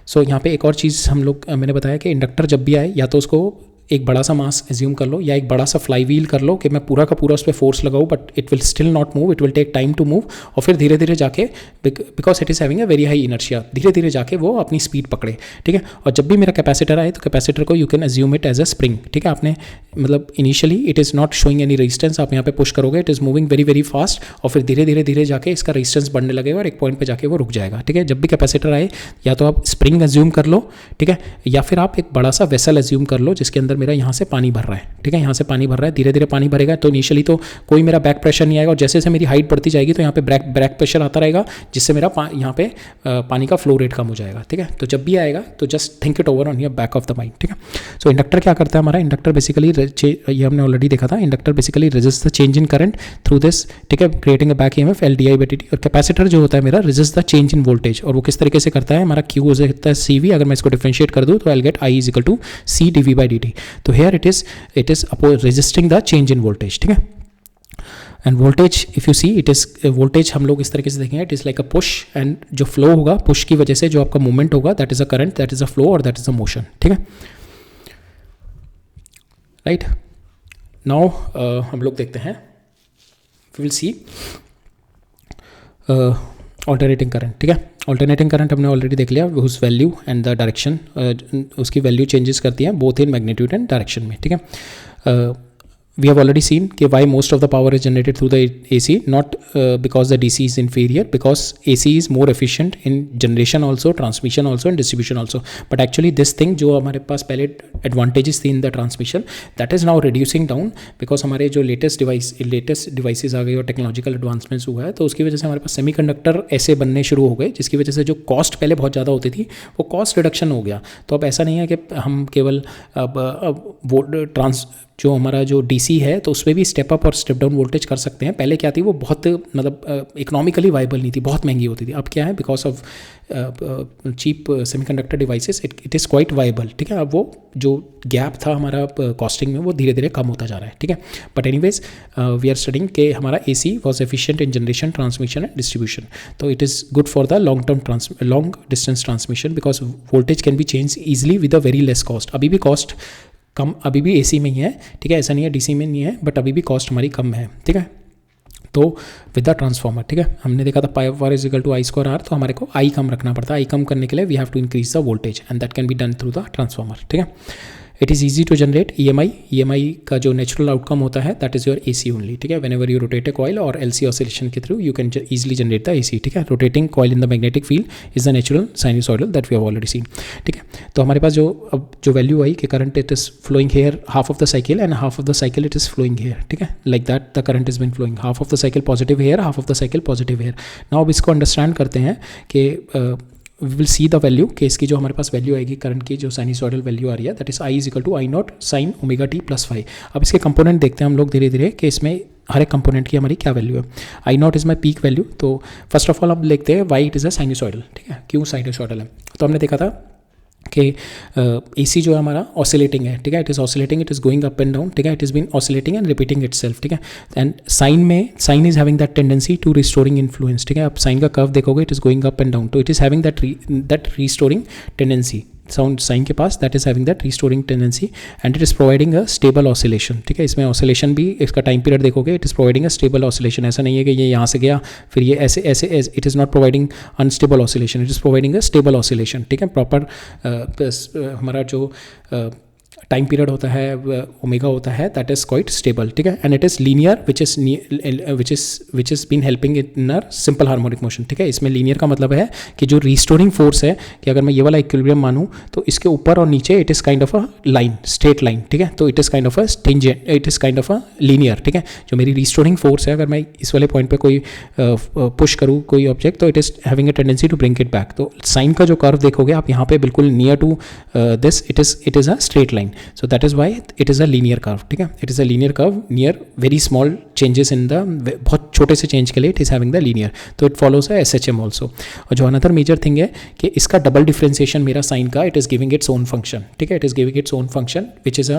सो यहाँ पे एक और चीज़ मैंने बताया कि इंडक्टर जब भी आए, या तो उसको एक बड़ा सा मास एज्यूम कर लो या एक बड़ा सा फ्लाई व्हील कर लो कि मैं पूरा का पूरा उस पर फोर्स लगाऊँ, but it will still not move, it will take time to move. और फिर धीरे धीरे जाके, because it is having a very high inertia, धीरे धीरे जाके वो अपनी स्पीड पकड़े, ठीक है. और जब भी मेरा कैपेसिटर आए तो कैपेसिटर को you can assume it as a spring, ठीक है. आपने मतलब initially it is not showing any resistance, आप यहाँ पे पुश करोगे, it is moving very very fast, और फिर धीरे धीरे धीरे जाके इसका रेजिस्टेंस बढ़ने लगेगा और एक पॉइंट पे जाके वो रुक जाएगा, ठीक है. जब भी कैपेसिटर आए, या तो आप स्प्रिंग एज्यूम कर लो, ठीक है, या फिर आप एक बड़ा सा वेसल एज्यूम कर लो जिसके अंदर मेरा यहाँ से पानी भर रहा है, ठीक है. यहाँ से पानी भर रहा है, धीरे धीरे पानी भरेगा, तो इनिशियली तो कोई मेरा बैक प्रेशर नहीं आएगा, और जैसे जैसे मेरी हाइट बढ़ती जाएगी तो यहाँ पे बैक प्रेशर आता रहेगा, जिससे मेरा यहाँ पे पानी का फ्लो रेट कम हो जाएगा, ठीक है. तो जब भी आएगा तो just think it over on your back of the mind, ठीक है. सो इंडक्टर क्या करता है हमारा, इंडक्टर बेसिकली, ये हमने ऑलरेडी देखा था, inductor basically resist the change in current through this, ठीक है, creating a back EMF LDI/dt. और कैपेसिटर जो होता है मेरा resist the change in voltage, और वो किस तरीके से करता है, हमारा Q हो सकता है CV, अगर मैं इसको डिफरेंशिएट कर दूँ तो I gate I = C dV/dt. तो here it is resisting the change in voltage, ठीक है. And voltage if you see, it is voltage हम लोग इस तरीके से देखेंगे, it is like a push, and जो फ्लो होगा पुश की वजह से जो आपका मूवमेंट होगा, that is a current, that is a flow, और दैट इज़ अ मोशन, ठीक है. राइट नाउ हम लोग देखते हैं, we will see alternating current, ठीक है. ऑल्टरनेटिंग करंट हमने ऑलरेडी देख लिया, उस वैल्यू एंड द डायरेक्शन, उसकी वैल्यू चेंजेस करती हैं both in magnitude and direction में, ठीक है. We have already seen कि why most of the power is generated through the AC, not because the DC is inferior, because AC is more efficient in generation also, transmission also, and distribution also. But actually this thing जो हमारे पास पहले advantages थी in the transmission, that is now reducing down because हमारे जो latest devices आ गए और technological advancements हुआ है, तो उसकी वजह से हमारे पास semiconductor ऐसे बनने शुरू हो गए, जिसकी वजह से जो cost पहले बहुत ज़्यादा होती थी वो cost reduction हो गया. तो अब ऐसा नहीं है कि हम केवल जो हमारा जो DC है तो उसमें भी स्टेप अप और स्टेप डाउन वोल्टेज कर सकते हैं. पहले क्या थी, वो बहुत मतलब इकोनॉमिकली वाइबल नहीं थी, बहुत महंगी होती थी. अब क्या है, because of cheap semiconductor devices it is quite viable, ठीक है. अब वो जो गैप था हमारा कॉस्टिंग में वो धीरे धीरे कम होता जा रहा है, ठीक है. But anyways we are studying कि हमारा AC was efficient in generation, transmission and distribution. तो it is good for the long distance transmission because voltage can be change easily with a very less cost. अभी भी cost कम अभी भी AC में ही है, ठीक है, ऐसा नहीं है DC में नहीं है, बट अभी भी कॉस्ट हमारी कम है, ठीक है। तो विद द ट्रांसफॉर्मर, ठीक है, हमने देखा था pi of R is equal to I square R, तो हमारे को आई कम रखना पड़ता है। आई कम करने के लिए we have to increase the voltage and that can be done through the transformer, ठीक है। It is easy to generate EMI का जो नेचुरल आउटकम होता है that is your AC only, ठीक है। Whenever you rotate a coil और LC oscillation के through you can easily generate the AC, ठीक है। Rotating coil in the magnetic field is the natural sinusoidal that we have already seen, ठीक है। तो हमारे पास जो वैल्यू आई कि current it is flowing here half of the cycle and half of the cycle it is flowing here, ठीक है, like that the current is been flowing half of the cycle positive here, half of the cycle positive here. Now अब इसको understand करते हैं कि we will see the value कि इसकी जो हमारे पास वैल्यू आएगी करंट की जो साइनसॉइडल वैल्यू आ रही है that is I is equal to I not sine omega T plus five. अब इसके कंपोनेंट देखते हैं हम लोग धीरे धीरे कि इसमें हर एक कंपोनेंट की हमारी क्या वैल्यू है। I not is my peak value, तो फर्स्ट ऑफ ऑल हम देखते हैं why it is a sinusoidal, ठीक है, क्यों साइनसॉइडल है। तो हमने देखा था कि AC जो है हमारा ऑसिलेटिंग है, ठीक है, it is oscillating, it is going up and down, ठीक है, it is been oscillating and repeating itself, ठीक है। And sine is having that tendency to restoring influence, ठीक है। आप साइन का कर्व देखोगे it is going up and down, तो it is having that restoring tendency. Sine के पास that is having that restoring tendency and it is providing a stable oscillation, ठीक है। इसमें ऑसिलेशन भी इसका टाइम पीरियड देखोगे it is providing a stable oscillation, ऐसा नहीं है कि ये यहाँ से गया फिर ये ऐसे ऐसे it is not providing unstable oscillation, it is providing a stable oscillation, ठीक है। प्रॉपर हमारा जो टाइम पीरियड होता है ओमेगा होता है दैट इज क्वाइट स्टेबल, ठीक है। And it is linear which is been helping in our simple harmonic motion, ठीक है। इसमें लीनियर का मतलब है कि जो रिस्टोरिंग फोर्स है कि अगर मैं ये वाला इक्विलिब्रियम मानूँ तो इसके ऊपर और नीचे it is kind of a line, straight line, ठीक है। तो it is kind of a tangent, it is kind of a linear, ठीक है। जो मेरी रिस्टोरिंग फोर्स है अगर मैं इस वाले पॉइंट पे कोई पुश करूँ कोई ऑब्जेक्ट तो it is having a tendency to bring it back. तो साइन का जो कर्व देखोगे आप यहाँ पे बिल्कुल near to this it is a straight line, so that is why it is a linear curve, ठीक है। it is a linear curve near very small changes in the बहुत छोटे से चेंज के लिए it is having the linear, तो it follows a SHM also। और जो another major thing है कि इसका डबल डिफ्रेंसिएशन मेरा साइन का it is giving its own function, ठीक है, it is giving its own function which is a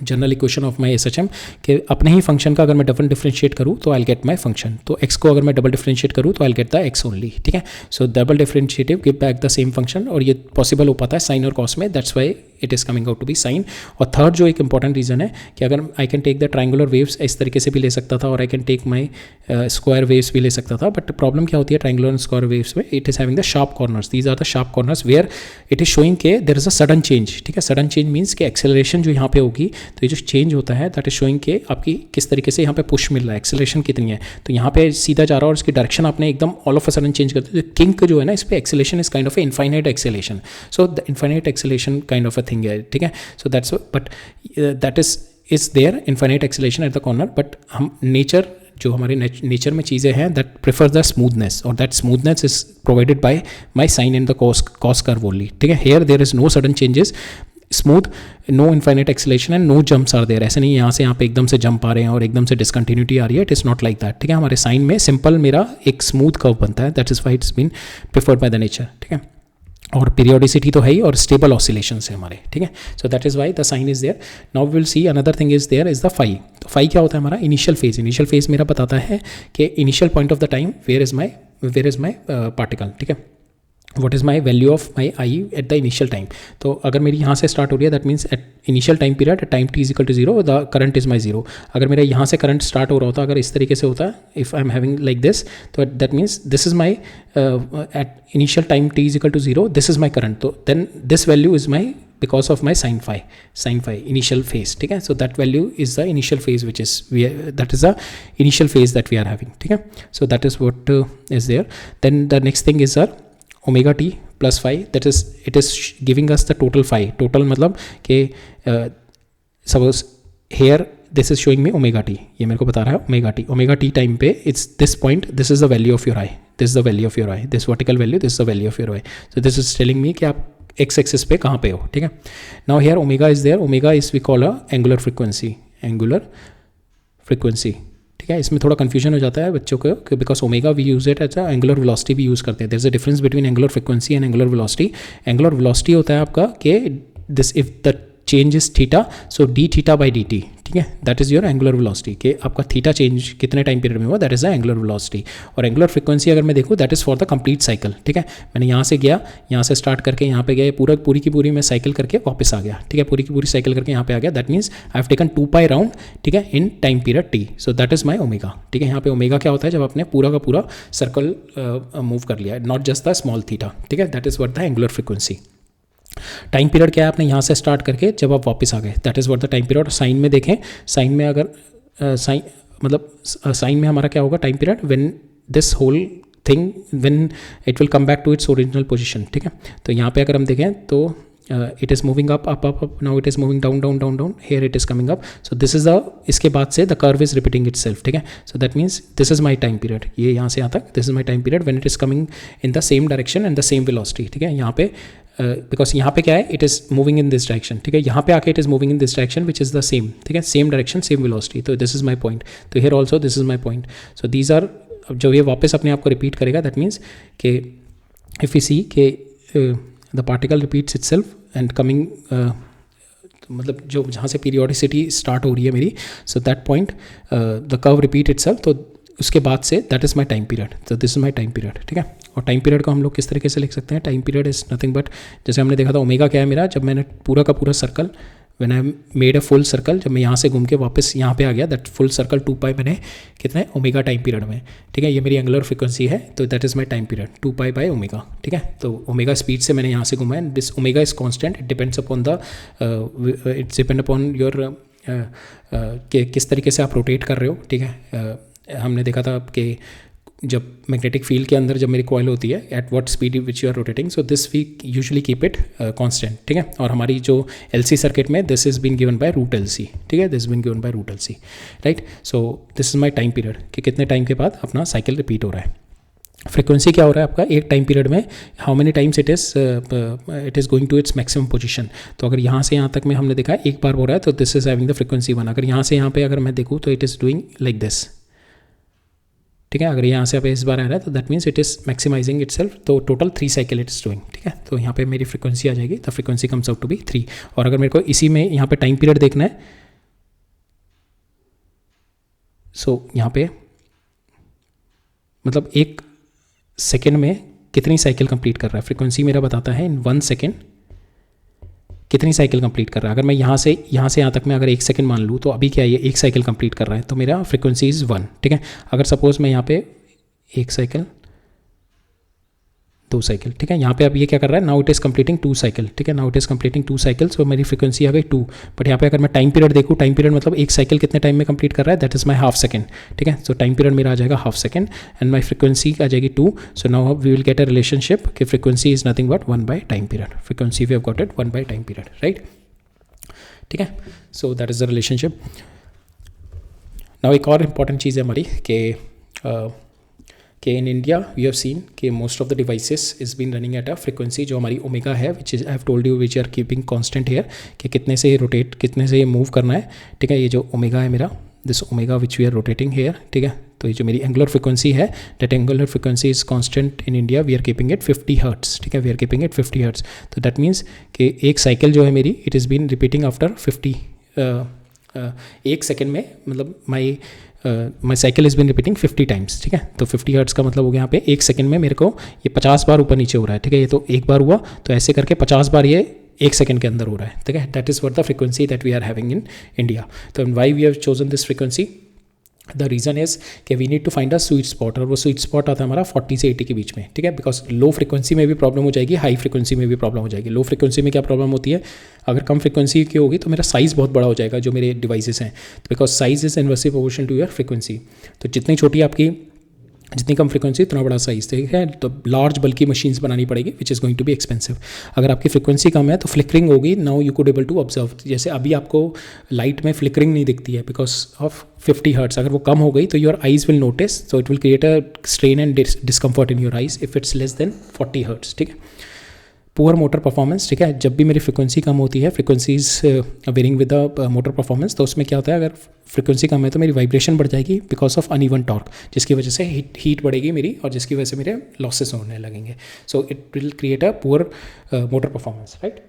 general equation of my SHM कि अपने ही फंक्शन का अगर मैं डबल डिफ्रेंशिएट करूँ तो आई गेट माई फंक्शन, तो x को अगर मैं डबल डिफ्रेंशिएट करूँ तो I get the x only, ठीक है। So double differentiative give back the same function और ये पॉसिबल हो पाता है साइन और कॉस में, that's why it is coming out to be sine. और थर्ड जो एक इंपॉर्टेंट रीज़न है कि अगर I can take the triangular waves इस तरीके से भी ले सकता था और I can take my square waves भी ले सकता था, बट प्रॉब्लम क्या होती है ट्राइंगुलर एंड स्क्वायर वेव्स में, it is having the sharp corners, these are the sharp corners where it is showing के there is a sudden change, ठीक है। सडन चेंज मीन्स कि एक्सेलरेशन जो यहाँ पे होगी तो ये जो चेंज होता है दैट इज शोइंग के आपकी किस तरीके से यहाँ पे पुश मिल रहा है, एक्सेलरेशन कितनी है, तो यहाँ पे सीधा जा रहा है और इसकी डायरेक्शन आपने एकदम all of a sudden change कर दी, तो किंक जो है ना इस पे acceleration is kind of infinite acceleration, so the infinite acceleration kind of a thing है, ठीक है। So that's but that is there infinite acceleration at the corner, but हम नेचर जो हमारे नेचर में चीज़ें हैं दैट प्रेफर द स्मूथनेस और that smoothness is provided by my sine in the cos curve only, ठीक है। Here there is no sudden changes, smooth, no infinite acceleration and no jumps are there, ऐसे नहीं यहाँ से यहाँ पे एकदम से जंप आ रहे हैं और एकदम से डिसकंटिन्यूटी आ रही है, it is not like that, ठीक है। हमारे साइन में सिंपल मेरा एक स्मूथ कर्व बनता है, that is why it's been preferred by the nature, ठीक है। और पीरियोडिसिटी तो है ही और स्टेबल ऑसिलेशन है हमारे, ठीक है। So that is why the sine is there. Now will see another thing is there is the phi. तो फाई क्या होता है हमारा इनिशियल फेज, इनिशियल फेज मेरा बताता है कि initial point of the time where is my particle, ठीक है, what is my value of my I at the initial time. तो अगर मेरी यहाँ से स्टार्ट हो रही है that means at initial time period at time t is equal to zero the current is my zero. अगर मेरा यहाँ से करंट स्टार्ट हो रहा होता अगर इस तरीके से होता है if I am having like this, तो that means this is my at initial time t is equal to zero, this is my current, तो then this value is my because of my sin phi initial phase, ठीक है। so that value is the initial phase which is that is the initial phase that we are having, ठीक है। so that is what is there. Then the next thing is omega t plus phi, that is it is giving us the total phi, total मतलब कि suppose here this is showing me omega t, ये मेरे को बता रहा है omega t time पे it's this point, this is the value of your eye, this is the value of your eye, this vertical value, this is the value of your eye, so this is telling me कि आप x axis पे कहाँ पे हो, ठीक है। Now here omega is there, omega is we call a angular frequency, ठीक है। इसमें थोड़ा कंफ्यूजन हो जाता है बच्चों को because omega we use it as angular velocity भी यूज़ करते हैं, there is a difference between angular frequency and angular velocity. Angular velocity होता है आपका कि this if the change is theta so D theta by D T, ठीक ठीक है, that is your angular velocity, कि आपका थीटा चेंज कितने टाइम पीरियड में हुआ, that is the angular velocity. और एंगुलर फ्रीक्वेंसी अगर मैं देखूँ that is for the complete cycle, ठीक है। मैंने यहाँ से गया, यहाँ से स्टार्ट करके यहाँ पे गए, पूरी की पूरी मैं साइकिल करके वापस आ गया, ठीक है, पूरी की पूरी साइकिल करके यहाँ पे आ गया, that means I have taken 2 pi round, ठीक है, इन time period T, so that is my omega, ठीक है। यहाँ पे ओमेगा क्या होता है, जब आपने पूरा का पूरा सर्कल मूव कर लिया, not just the small theta, ठीक है, that is what the angular frequency. Time period क्या है, आपने यहाँ से स्टार्ट करके जब आप वापस आ गए, that is what the time period. Sine में देखें, साइन में अगर साइन में हमारा क्या होगा time period, when this whole thing when it will come back to its original position, ठीक है। तो यहाँ पे अगर हम देखें तो it is moving up, now it is moving down, here it is coming up, so this is the, इसके बाद से the curve is repeating itself, ठीक है। So that means this is my time period, ये यहाँ से यहाँ तक this is my time period when it is coming in the same direction and the same velocity, ठीक है। यहाँ पे बिकॉज यहाँ पे क्या है, it is moving in this direction, ठीक है, यहाँ पे आके it is moving in this direction which is the same, ठीक है, सेम डायरेक्शन सेम वेलोसिटी, तो दिस इज़ माई पॉइंट, तो here also this is my point. So these are, जब ये वापस अपने आप को रिपीट करेगा, दैट मीन्स कि इफ़ यू सी के the particle repeats itself and coming, मतलब जो जहाँ से पीरियोडिसिटी स्टार्ट हो रही है मेरी, so that point the curve repeat itself, तो उसके बाद से that is my time period, तो this is my time period, ठीक है। और टाइम पीरियड को हम लोग किस तरीके से लिख सकते हैं, time period is nothing but, जैसे हमने देखा था ओमेगा क्या है मेरा, जब मैंने पूरा का पूरा circle, when I made a full circle, जब मैं यहाँ से घूम के वापस यहाँ पे आ गया, दैट फुल सर्कल 2 पाई मैंने कितने ओमेगा टाइम पीरियड में, ठीक है, ये मेरी एंगुलर फ्रीक्वेंसी है, तो that is my time period 2 pi by omega, ठीक है। तो ओमेगा स्पीड से मैंने यहाँ से घूमा है, this omega is constant, it depends upon the, it's depend upon your कि किस तरीके से आप रोटेट कर रहे हो, ठीक है। हमने देखा था कि जब मैग्नेटिक फील्ड के अंदर जब मेरी कॉइल होती है, at what speed which you are rotating, so this we usually keep it constant, ठीक है। और हमारी जो एलसी सर्किट में this is been given by root LC, ठीक है, this been given by root LC, right. So this is my time period, कि कितने टाइम के बाद अपना साइकिल रिपीट हो रहा है। फ्रीक्वेंसी क्या हो रहा है आपका एक टाइम पीरियड में, how many times it is going to its maximum position. तो अगर यहाँ से यहाँ तक में हमने देखा एक बार हो रहा है, तो this is having the frequency 1। अगर यहाँ से यहाँ पे अगर मैं देखूँ तो it is doing like this, ठीक है। अगर यहाँ से आप इस बार आ रहा है तो that means it is maximising itself, तो total 3 cycle it is doing, ठीक है। तो यहाँ पे मेरी फ्रीक्वेंसी आ जाएगी, the frequency comes out to be 3। और अगर मेरे को इसी में यहाँ पे टाइम पीरियड देखना है, सो यहाँ पे मतलब 1 सेकेंड में कितनी साइकिल कंप्लीट कर रहा है, फ्रीक्वेंसी मेरा बताता है इन 1 सेकेंड कितनी साइकिल कंप्लीट कर रहा है। अगर मैं यहाँ से यहाँ तक मैं अगर 1 सेकंड मान लूँ, तो अभी क्या है, ये 1 साइकिल कंप्लीट कर रहा है, तो मेरा फ्रीक्वेंसी इज़ 1, ठीक है। अगर सपोज मैं यहाँ पे 1 साइकिल 2 साइकिल, ठीक है, यहाँ पे अब ये क्या कर रहा है, now it is completing 2 cycle, ठीक है, now it is completing 2 cycle, so मेरी फ्रीक्वेंसी आ गई 2। बट यहाँ पे अगर मैं टाइम पीरियड देखूँ, टाइम पीरियड मतलब 1 साइकिल कितने टाइम में कंप्लीट कर रहा है, that is my half second, ठीक है। सो टाइम पीरियड मेरा आ जाएगा half second and my frequency आ जाएगी 2। So now we will get a relationship कि frequency is nothing but 1 by time period, frequency we have got it 1 by time period, right, ठीक है। So that is the relationship. Now एक और important चीज़ है हमारी कि in India we have scene कि most of the devices is been running at a frequency जो हमारी ओमेगा है, which is I have told you which are keeping constant here, कि कितने से रोटेट, कितने से ये मूव करना है, ठीक है। ये जो ओमेगा है मेरा, this omega which we are rotating here, ठीक है। तो ये जो मेरी एंगुलर फ्रीक्वेंसी है, that angular frequency is constant in India, we are keeping it 50 hertz, ठीक है, we are keeping it 50 hertz. तो दैट मीन्स कि एक साइकिल जो है मेरी, it is been repeating after 50 1 second में, मतलब my cycle is been repeating 50 times, ठीक है। तो 50 हर्ट्स का मतलब हो गया यहाँ पे 1 सेकंड में मेरे को ये 50 बार ऊपर नीचे हो रहा है, ठीक है। ये तो एक बार हुआ, तो ऐसे करके 50 बार ये 1 सेकंड के अंदर हो रहा है, ठीक है। That is what the frequency that we are having in India. तो why we have chosen this frequency, the reason is कि we need to find a sweet spot, और वो स्वीट स्पॉट आता है हमारा 40 से 80 के बीच में, ठीक है। बिकॉज लो फ्रीक्वेंसी में भी प्रॉब्लम हो जाएगी, हाई फ्रीक्वेंसी में भी प्रॉब्लम हो जाएगी। लो फ्रीक्वेंसी में क्या प्रॉब्लम होती है, अगर कम फ्रीक्वेंसी की होगी तो मेरा साइज़ बहुत बड़ा हो जाएगा जो मेरे डिवाइसेस हैं, because size is inversely proportional to your frequency. तो जितनी छोटी आपकी, जितनी कम फ्रीक्वेंसी उतना बड़ा साइज़, ठीक है। तो लार्ज बल्कि मशीन्स बनानी पड़ेगी which is going to be expensive. अगर आपकी फ्रीक्वेंसी कम है तो फ्लिकरिंग होगी, now you could able to observe, जैसे अभी आपको लाइट में फ्लिकरिंग नहीं दिखती है बिकॉज ऑफ 50 हर्ट्स। अगर वो कम हो गई तो your eyes will notice, so it will create a strain and discomfort in your eyes if it's less than 40 hertz, ठीक है। पुअर मोटर परफॉर्मेंस, ठीक है, जब भी मेरी फ्रीक्वेंसी कम होती है, frequencies varying with the motor performance, तो उसमें क्या होता है, अगर फ्रीक्वेंसी कम है तो मेरी वाइब्रेशन बढ़ जाएगी बिकॉज ऑफ अनइवन टॉर्क, जिसकी वजह से हीट बढ़ेगी मेरी, और जिसकी वजह से मेरे लॉसेस होने लगेंगे। So it will create a poor motor performance, right.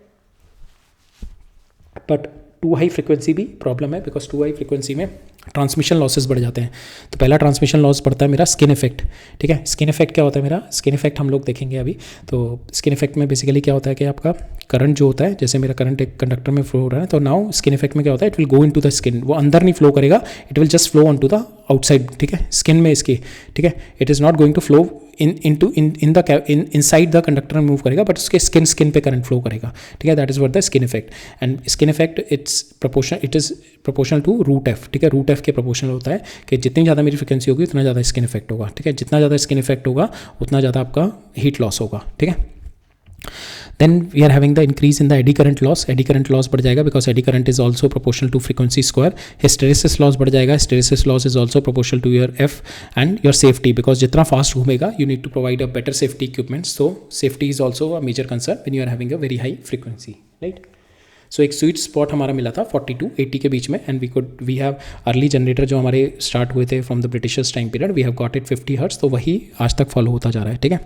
But too high frequency भी प्रॉब्लम है, बिकॉज टू हाई फ्रिक्वेंसी में ट्रांसमिशन लॉसेस बढ़ जाते हैं। तो पहला ट्रांसमिशन लॉस पड़ता है मेरा स्किन इफेक्ट, ठीक है। स्किन इफेक्ट क्या होता है मेरा, स्किन इफेक्ट हम लोग देखेंगे अभी। तो स्किन इफेक्ट में बेसिकली क्या होता है कि आपका करंट जो होता है, जैसे मेरा करंट एक कंडक्टर में फ्लो हो रहा है, तो नाउ स्किन इफेक्ट में क्या होता है, it will go into the skin, वो अंदर नहीं फ्लो करेगा, it will just flow on to the outside, ठीक है, स्किन में इसकी, ठीक है। It is not going to flow inside the conductor में मूव करेगा, बट उसके स्किन पे करंट फ्लो करेगा, ठीक है। That is what the skin effect. And skin effect it is proportional to root F, ठीक है। रूट एफ के प्रोपोर्शनल होता है कि जितनी ज़्यादा मेरी फ्रिक्वेंसी होगी उतना ज़्यादा स्किन इफेक्ट होगा, ठीक है। जितना ज़्यादा स्किन इफेक्ट होगा उतना ज़्यादा आपका हीट लॉस होगा, ठीक है। Then we are having the increase in the eddy current loss. Eddy current loss बढ़ जाएगा because eddy current is also proportional to frequency square. Hysteresis loss बढ़ जाएगा. Hysteresis loss is also proportional to your F and your safety, because जितना fast घूमेगा you need to provide a better safety equipment. So safety is also a major concern when you are having a very high frequency, right? सो एक sweet spot हमारा मिला था 40 to 80 के बीच में, and we have early generator जो हमारे start हुए थे from the Britishers time period, we have got it 50 hertz, तो वही आज तक फॉलो होता जा रहा है, ठीक है।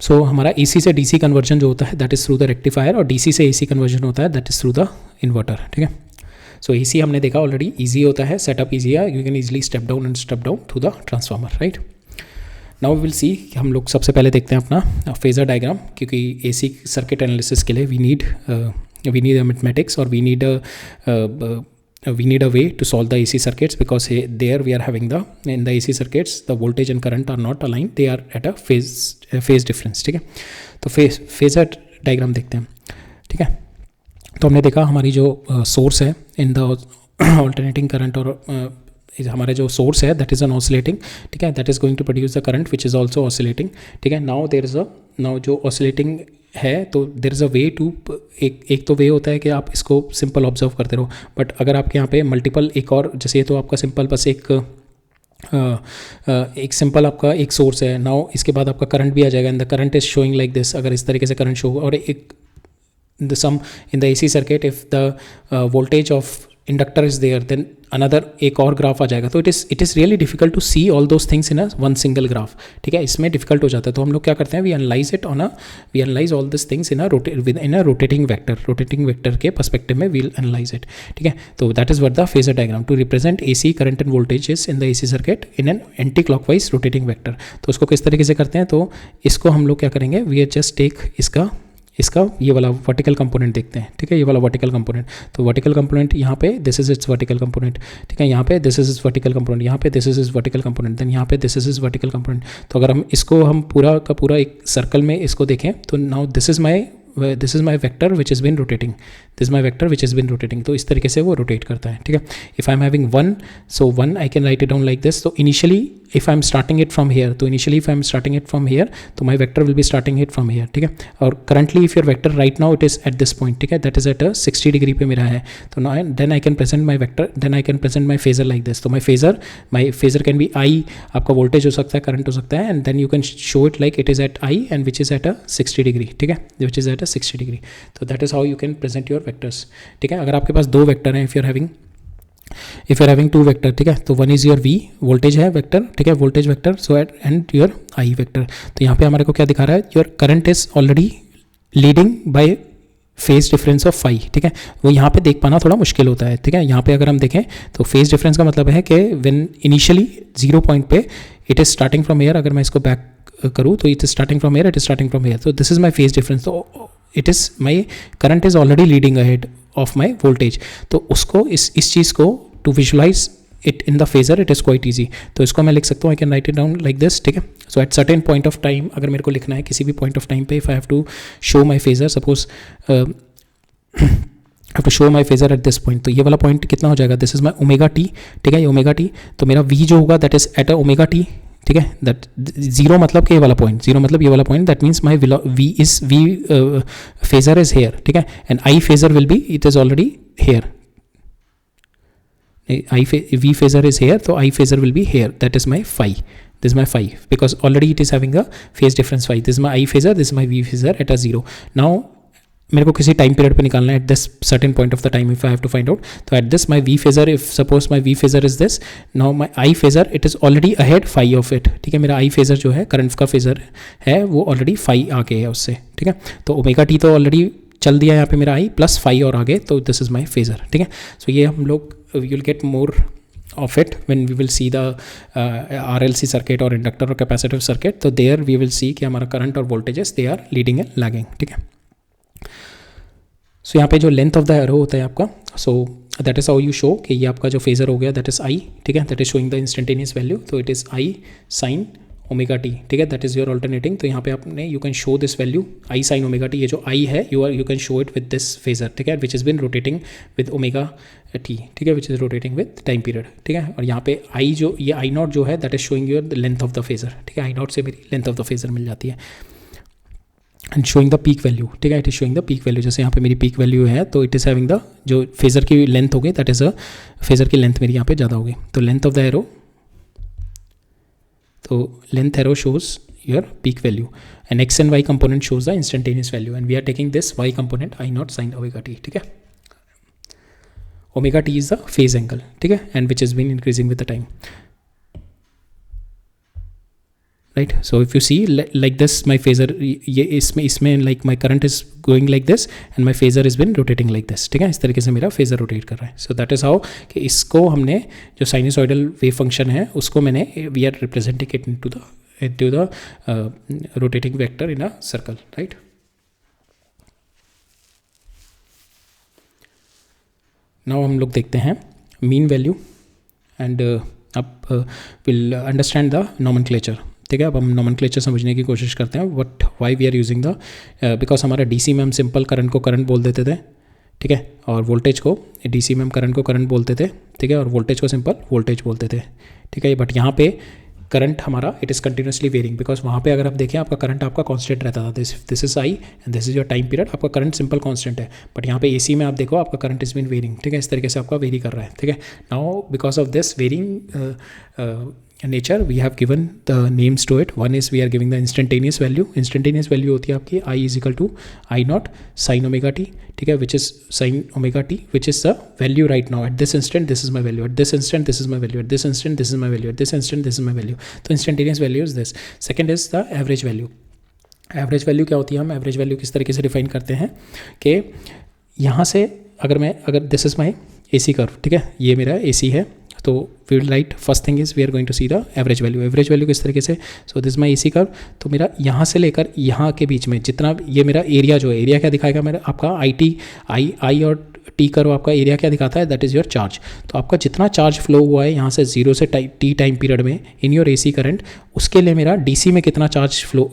सो हमारा AC से DC कन्वर्जन जो होता है that is through the rectifier, और DC से AC कन्वर्जन होता है that is through the inverter, ठीक है। सो AC हमने देखा ऑलरेडी ईजी होता है, सेटअप ईजी है, you can easily step down through the transformer, right. Now we will see, हम लोग सबसे पहले देखते हैं अपना फेजर डायग्राम, क्योंकि AC सर्किट एनालिसिस के लिए वी नीड मैथमेटिक्स, और we need a way to solve the AC circuits, because there we are having in the AC circuits the voltage and current are not aligned, they are at a phase difference, ठीक है। तो phasor diagram देखते हैं, ठीक है। तो हमने देखा हमारी जो सोर्स है इन द ऑल्टरनेटिंग करंट, और हमारा जो सोर्स है दैट इज़ एन ऑसिलेटिंग, ठीक है, that is going to produce the current which is also oscillating, ठीक है। नाउ जो ऑसिलेटिंग है, तो there is a way to, एक तो वे होता है कि आप इसको सिंपल ऑब्जर्व करते रहो, बट अगर आपके यहाँ पे मल्टीपल, एक और जैसे ये तो आपका सिंपल बस एक सिंपल आपका एक सोर्स है, नाउ इसके बाद आपका करंट भी आ जाएगा, and the current is showing like this, अगर इस तरीके से करंट शो, और एक the sum in the AC circuit if the voltage of inductor is there, then another एक और ग्राफ आ जाएगा। तो it is really difficult to see all those things in a one single graph, ठीक है, इसमें डिफिकल्ट हो जाता है। तो हम लोग क्या करते हैं, we analyse all this things in a rotating vector के पर्सपेक्टिव में वील एनालाइज इट, ठीक है। तो that is what the phasor diagram to represent AC current and voltages in the AC circuit in an anticlockwise rotating vector. तो उसको किस तरीके से करते हैं, तो इसको हम लोग क्या करेंगे, वी जस्ट टेक इसका ये वाला वर्टिकल कंपोनेंट देखते हैं, ठीक है, ये वाला वर्टिकल कंपोनेंट। तो वर्टिकल कंपोनेंट यहाँ पे this is its vertical component, ठीक है, यहाँ पे this is its vertical component, यहाँ पे this is is vertical component, then यहाँ पे this is is vertical component. तो अगर हम पूरा का पूरा एक सर्कल में इसको देखें, तो now this is my vector which is been rotating, तो इस तरीके से वो रोटेट करता है, ठीक है। If I am having 1, so 1 I can write it down like this. तो initially if I am starting it from here, तो my vector will be starting it from here, ठीक है। और currently if your vector right now it is at this point, ठीक है, that is at 60 degree पे मेरा है। तो then I can present my vector, then I can present my phasor like this. तो my phasor can be I, आपका voltage हो सकता है, करंट हो सकता है, and then you can show it like it is at I and which is at 60 degree, ठीक है, विच इज एट 60 डिग्री। तो that is how you can present your vectors, ठीक है। अगर आपके पास दो वेक्टर हैं, if you are having two vector, ठीक है, तो one is your V voltage है वेक्टर, ठीक है, voltage vector, so and your I vector. तो यहाँ पे हमारे को क्या दिखा रहा है, your current is already leading by phase difference of phi, ठीक है। वो यहाँ पे देख पाना थोड़ा मुश्किल होता है, ठीक है। यहाँ पे अगर हम देखें तो फेज डिफरेंस का मतलब है कि व्हेन इनिशियली 0 पॉइंट पे it is starting from here, अगर मैं इसको बैक करूँ तो it is starting from here, तो this is my phase difference. तो it is my current is already leading ahead of my voltage. तो उसको इस चीज़ को to visualise it in the phasor it is quite easy. तो इसको मैं लिख सकता हूँ, I can write it down like this, ठीक है। So at certain point of time, अगर मेरे को लिखना है किसी भी पॉइंट ऑफ टाइम पे, if I have to show my phasor, suppose have to show my phasor at this point, तो ये वाला पॉइंट कितना हो जाएगा, this is my omega t, ठीक है, ये ओमेगा टी। तो मेरा V जो होगा that is at a omega t, ठीक है, दैट 0 मतलब कि ये वाला पॉइंट, 0 मतलब ये वाला point, that means my V phasor is here, ठीक है, and I phasor will be, it is already hair, V phasor is here, so I phasor will be here, that is my phi, this is my phi, because already it is having a phase difference phi. This is my I phasor, this is my V phasor at a 0. Now मेरे को किसी time period पे निकालना है, at this certain point of the time if I have to find out. तो at this my V phasor, if suppose my V phasor is this, now my I phasor it is already ahead phi of it, ठीक है। मेरा I phasor जो है current का phasor है वो already phi आके है उससे, ठीक है। तो ओमेगा टी तो ऑलरेडी चल दिया यहाँ पे मेरा आई प्लस फाइव और आगे, तो दिस इज़ माई फेजर, ठीक है। सो ये हम लोग you will get more of it when we will see the RLC circuit or inductor or capacitive circuit. तो there we will see कि हमारा current और voltages they are leading and lagging, ठीक है। So यहाँ पे जो length of the arrow होता है आपका, so that is how you show कि ये आपका जो phasor हो गया that is I, ठीक है, that is showing the instantaneous value, so it is I sin omega t, ठीक है, दैट इज़ योर अल्टरनेटिंग। तो यहाँ पे आपने you can show this value I sine omega T, ये जो आई है you can show it with this phasor, ठीक है, which is been rotating with omega t, ठीक है, which is rotating with time period, ठीक है। और यहाँ पे आई जो ये आई नॉट जो है that is showing your length of the phasor, ठीक है, आई नॉट से मेरी लेंथ ऑफ द फेजर मिल जाती है। And showing the peak value, ठीक है, it is showing the peak value, जैसे यहाँ पे मेरी पीक वैल्यू है तो इट इज़ हैविंग द जो फेजर की लेंथ होगी दैट इज़ अ फेजर की लेंथ मेरी यहाँ पे ज़्यादा होगी, तो लेंथ ऑफ द एरो, तो length arrow shows your peak value and x and y component shows the instantaneous value and we are taking this y component I naught sin omega t, ठीक है। omega t is the phase angle, ठीक है, and which has been increasing with the time, right? So if you see like this my phasor ये इसमें like my current is going like this and my phasor has been rotating like this, ठीक है, इस तरीके से मेरा phasor rotate कर रहा है। So that is how कि इसको हमने जो sinusoidal wave function है उसको मैंने we are representing it into the rotating vector in a circle, right? Now हम लोग देखते हैं mean value and अब we'll understand the nomenclature, ठीक है। अब हम नॉमेनक्लेचर समझने की कोशिश करते हैं, what why we are using the, because हमारा डीसी में हम सिंपल करंट को करंट बोल देते थे, ठीक है, और वोल्टेज को डीसी में हम करंट को करंट बोलते थे, ठीक है, और वोल्टेज को सिंपल वोल्टेज बोलते थे, ठीक है। बट यहाँ पे करंट हमारा it is continuously varying, because वहाँ पे अगर आप देखें आपका करंट आपका कांस्टेंट रहता था, this is I and this is your time period, आपका करंट सिंपल कांस्टेंट है। बट यहाँ पे एसी में आप देखो आपका करंट इज बीन वेरिंग, ठीक है, इस तरीके से आपका वेरी कर रहा है, ठीक है। Now because of this varying nature we have given the names to it. One is we are giving the instantaneous value होती है आपकी I is equal to I naught sin omega t, ठीक है, which is sin omega t which is the value right now at this instant, this is my value at this instant, this is my value at this instant, this is my value at this instant, this is my value. तो instantaneous value is this. Second is the average value. Average value क्या होती है, हम average value किस तरीके से define करते हैं कि यहाँ से अगर this is my AC curve, ठीक है, ये मेरा AC है, तो we will write first thing is we are going to see the average value किस तरीके से। So this my AC curve, तो मेरा यहाँ से लेकर यहाँ के बीच में जितना ये मेरा एरिया जो है, एरिया क्या दिखाएगा मेरा आपका आई और टी कर्व आपका एरिया क्या दिखाता है, दैट इज़ योर चार्ज। तो आपका जितना चार्ज फ्लो हुआ है यहाँ से 0 से टी टाइम पीरियड में इन योर AC करंट, उसके लिए मेरा DC में कितना चार्ज फ्लो,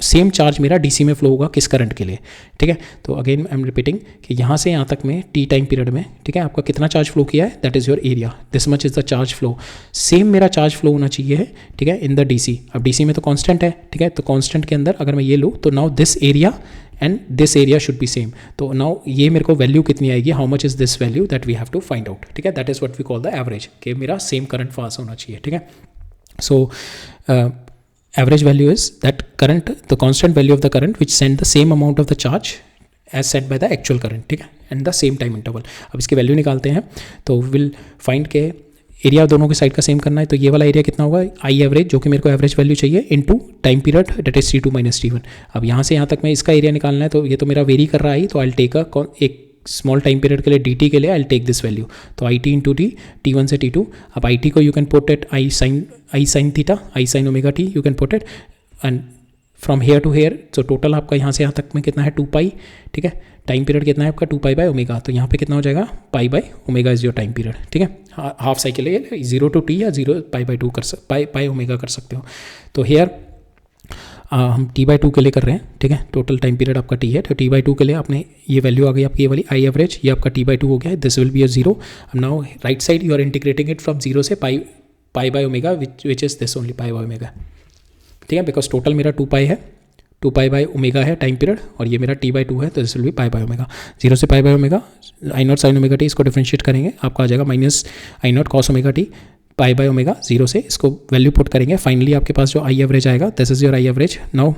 सेम चार्ज मेरा DC में फ्लो होगा किस करंट के लिए, ठीक है। तो अगेन आई एम रिपीटिंग कि यहाँ से यहाँ तक में टी टाइम पीरियड में, ठीक है, आपका कितना चार्ज फ्लो किया है, that is your area, this much is the charge flow. Same मेरा चार्ज फ्लो होना चाहिए है, ठीक है, इन द DC। अब DC में तो कॉन्स्टेंट है, ठीक है, तो कॉन्स्टेंट के अंदर अगर मैं ये लूँ तो now this area and this area should be same. तो नाउ ये मेरे को वैल्यू कितनी आएगी, how much is this value that we have to find out, ठीक है, that is what we call the average, कि मेरा सेम करंट पास होना चाहिए, ठीक है। So average value is that current, the constant value of the current which send the same amount of the charge as set by the actual current, ठीक है, and the same time interval. अब इसकी value निकालते हैं, तो will find के area दोनों की साइड का सेम करना है, तो ये वाला एरिया कितना होगा, आई एवरेज, जो कि मेरे को एवरेज वैल्यू चाहिए, into time period that is T2 - T1। अब यहाँ से यहाँ तक मैं इसका एरिया निकालना है, तो ये तो मेरा वेरी कर रहा है, तो आई टेक एक स्मॉल टाइम पीरियड के लिए dt के लिए आई टेक दिस वैल्यू, तो IT इंटू टी, T1 से T2। अब IT को you can put it I sine theta, I sine omega t, you can put it and from here to here, तो total आपका यहाँ से यहाँ तक में कितना है 2 पाई, ठीक है, टाइम पीरियड कितना है आपका 2 पाई बाय ओमेगा, तो यहाँ पे कितना हो जाएगा पाई by omega is your time period, ठीक है। हाफ साइकिल है 0 to T या 0 पाई बाय 2 पाई ओमेगा कर सकते हो। तो हेयर हम T/2 के लिए कर रहे हैं, ठीक है, टोटल टाइम पीरियड आपका T है, तो T/2 के लिए आपने ये वैल्यू आ गई आपकी ये वाली आई एवरेज, ये आपका T/2 हो गया है, दिस विल बी अ 0। अब now right side you are integrating it from 0 से pi by omega which is this only pi by omega, ठीक है, बिकॉज टोटल मेरा 2 पाई है, 2 पाई बाय ओमेगा है टाइम पीरियड, और ये मेरा T/2 है, तो this will be pi by omega. 0 से pi by omega, I not sine omega t, इसको डिफरेंशिएट करेंगे, आपका आ जाएगा minus I not cos omega T pi by omega, 0 से इसको वैल्यू पुट करेंगे, फाइनली आपके पास जो आई एवरेज आएगा, this is your I average. Now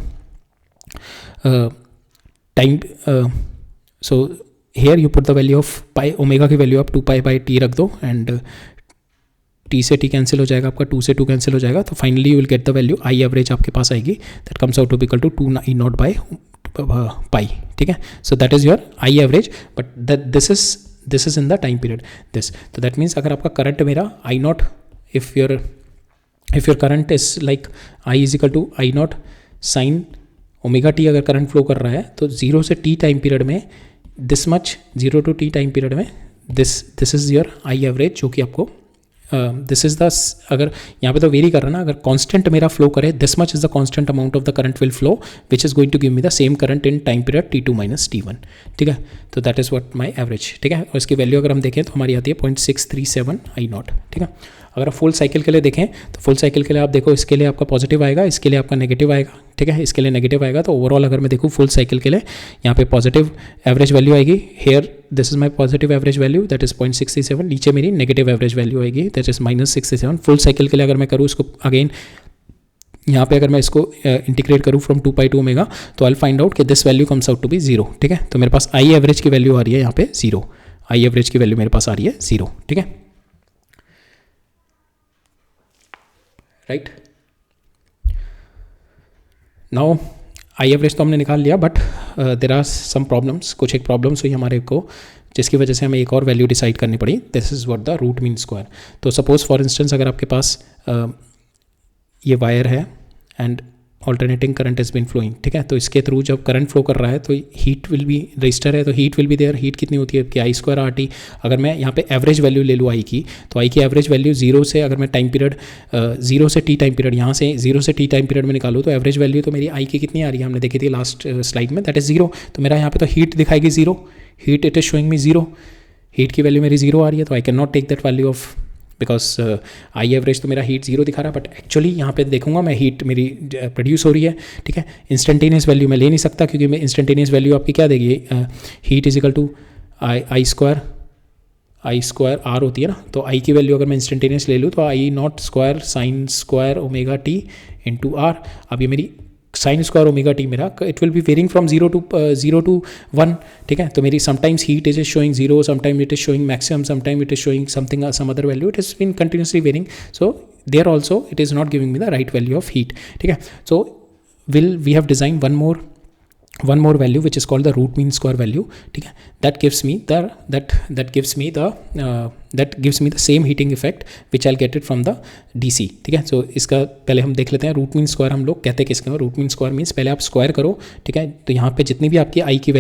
time, so here you put the value of pi omega की वैल्यू आप 2 pi bye T रख दो, एंड T से T कैंसिल हो जाएगा, आपका 2 से 2 कैंसिल हो जाएगा, तो finally you will get the value I average आपके पास आएगी, that comes out to equal to 2 I not by pi, ठीक है. So that is your I average, but that this is in the time period this. तो that मीन्स अगर आपका current मेरा I not, if your current is like I is equal to I not sine omega t, अगर current flow कर रहा है तो 0 से t टाइम पीरियड में this much, 0 to t time period में this is your I average, जो कि आपको दिस इज़ द, अगर यहाँ पे तो वेरी कर रहा है ना, अगर कांस्टेंट मेरा फ्लो करे, this much is the constant amount of the current will flow which is going to give me the same current in time period t2 minus t1, ठीक है. तो that is what my average, ठीक है. और इसकी value अगर हम देखें तो हमारी आती है 0.637 आई नॉट, ठीक है. अगर आप फुल साइकिल के लिए देखें तो फुल साइकिल के लिए आप देखो, इसके लिए आपका पॉजिटिव आएगा, इसके लिए आपका नेगेटिव आएगा, ठीक है, इसके लिए नेगेटिव आएगा. तो ओवरऑल अगर मैं देखूँ फुल साइकिल के लिए, यहाँ पे पॉजिटिव एवरेज वैल्यू आएगी, here this is my positive average value that is 0.67, नीचे मेरी नेगेटिव एवरेज वैल्यू आएगी दैट इज -67. फुल साइकिल के लिए अगर मैं करूँ इसको अगेन, यहाँ पे अगर मैं इसको इंटीग्रेट करूँ फ्रॉम 2 पाई टू ओमेगा, तो आई फाइंड आउट कि this value comes out to be 0, ठीक है. तो मेरे पास आई एवरेज की वैल्यू आ रही है यहाँ पे 0, आई एवरेज की वैल्यू मेरे पास आ रही है 0, ठीक है, राइट. नाउ आई एवरेज तो हमने निकाल लिया, but there are some problems, कुछ एक प्रॉब्लम्स हुई हमारे को, जिसकी वजह से हमें एक और वैल्यू डिसाइड करनी पड़ी. This is what the root mean square. तो सपोज फॉर इंस्टेंस अगर आपके पास ये वायर है and alternating current is been flowing, ठीक है. तो इसके थ्रू जब करंट फ्लो कर रहा है तो हीट विल बी, रजिस्टर है तो heat will be there. Heat कितनी होती है कि आई स्क्वायर आर टी. अगर मैं यहाँ पे एवरेज वैल्यू ले लूँ आई की, तो आई की एवरेज वैल्यू 0 से, अगर मैं टाइम पीरियड 0 से t टाइम पीरियड, यहाँ से 0 से t टाइम पीरियड में निकालूँ, तो एवरेज वैल्यू तो मेरी आई की कितनी आ रही है, हमने देखी थी लास्ट स्लाइड में, दैट इज़ 0. तो मेरा यहाँ पे तो हीट दिखाएगी 0, heat it is showing me 0, heat की वैल्यू मेरी 0 आ रही है. तो I can not take that value off, because I average तो मेरा हीट 0 दिखा रहा है, बट एक्चुअली यहाँ पे देखूंगा मैं हीट मेरी प्रोड्यूस हो रही है, ठीक है. इंस्टेंटेनियस वैल्यू मैं ले नहीं सकता, क्योंकि मैं इंस्टेंटेनियस वैल्यू आपकी क्या देगी, heat is equal to I square R होती है ना. तो आई की वैल्यू अगर मैं इंस्टेंटेनियस ले लूँ तो I not square sine square omega t into R. अब ये मेरी साइन स्क्वायर ओमेगा टी मेरा, it will be varying from 0 to 1, ठीक है. तो मेरी sometimes heat is showing 0, sometime it is showing maximum, sometime it is showing something some other value, it is been continuously varying. So there also it is not giving me the right value of heat, ठीक है. So we have design one more value which is called the root mean square value, ठीक है. that gives me the same heating effect which I'll get it from the DC, ठीक है. सो इसका पहले हम देख लेते हैं रूट मीन स्क्वायर हम लोग कहते हैं किसका. रूट मीन स्क्वायर मीन्स पहले आप स्क्वायर करो, ठीक है. तो यहाँ पे जितनी भी आपकी आई की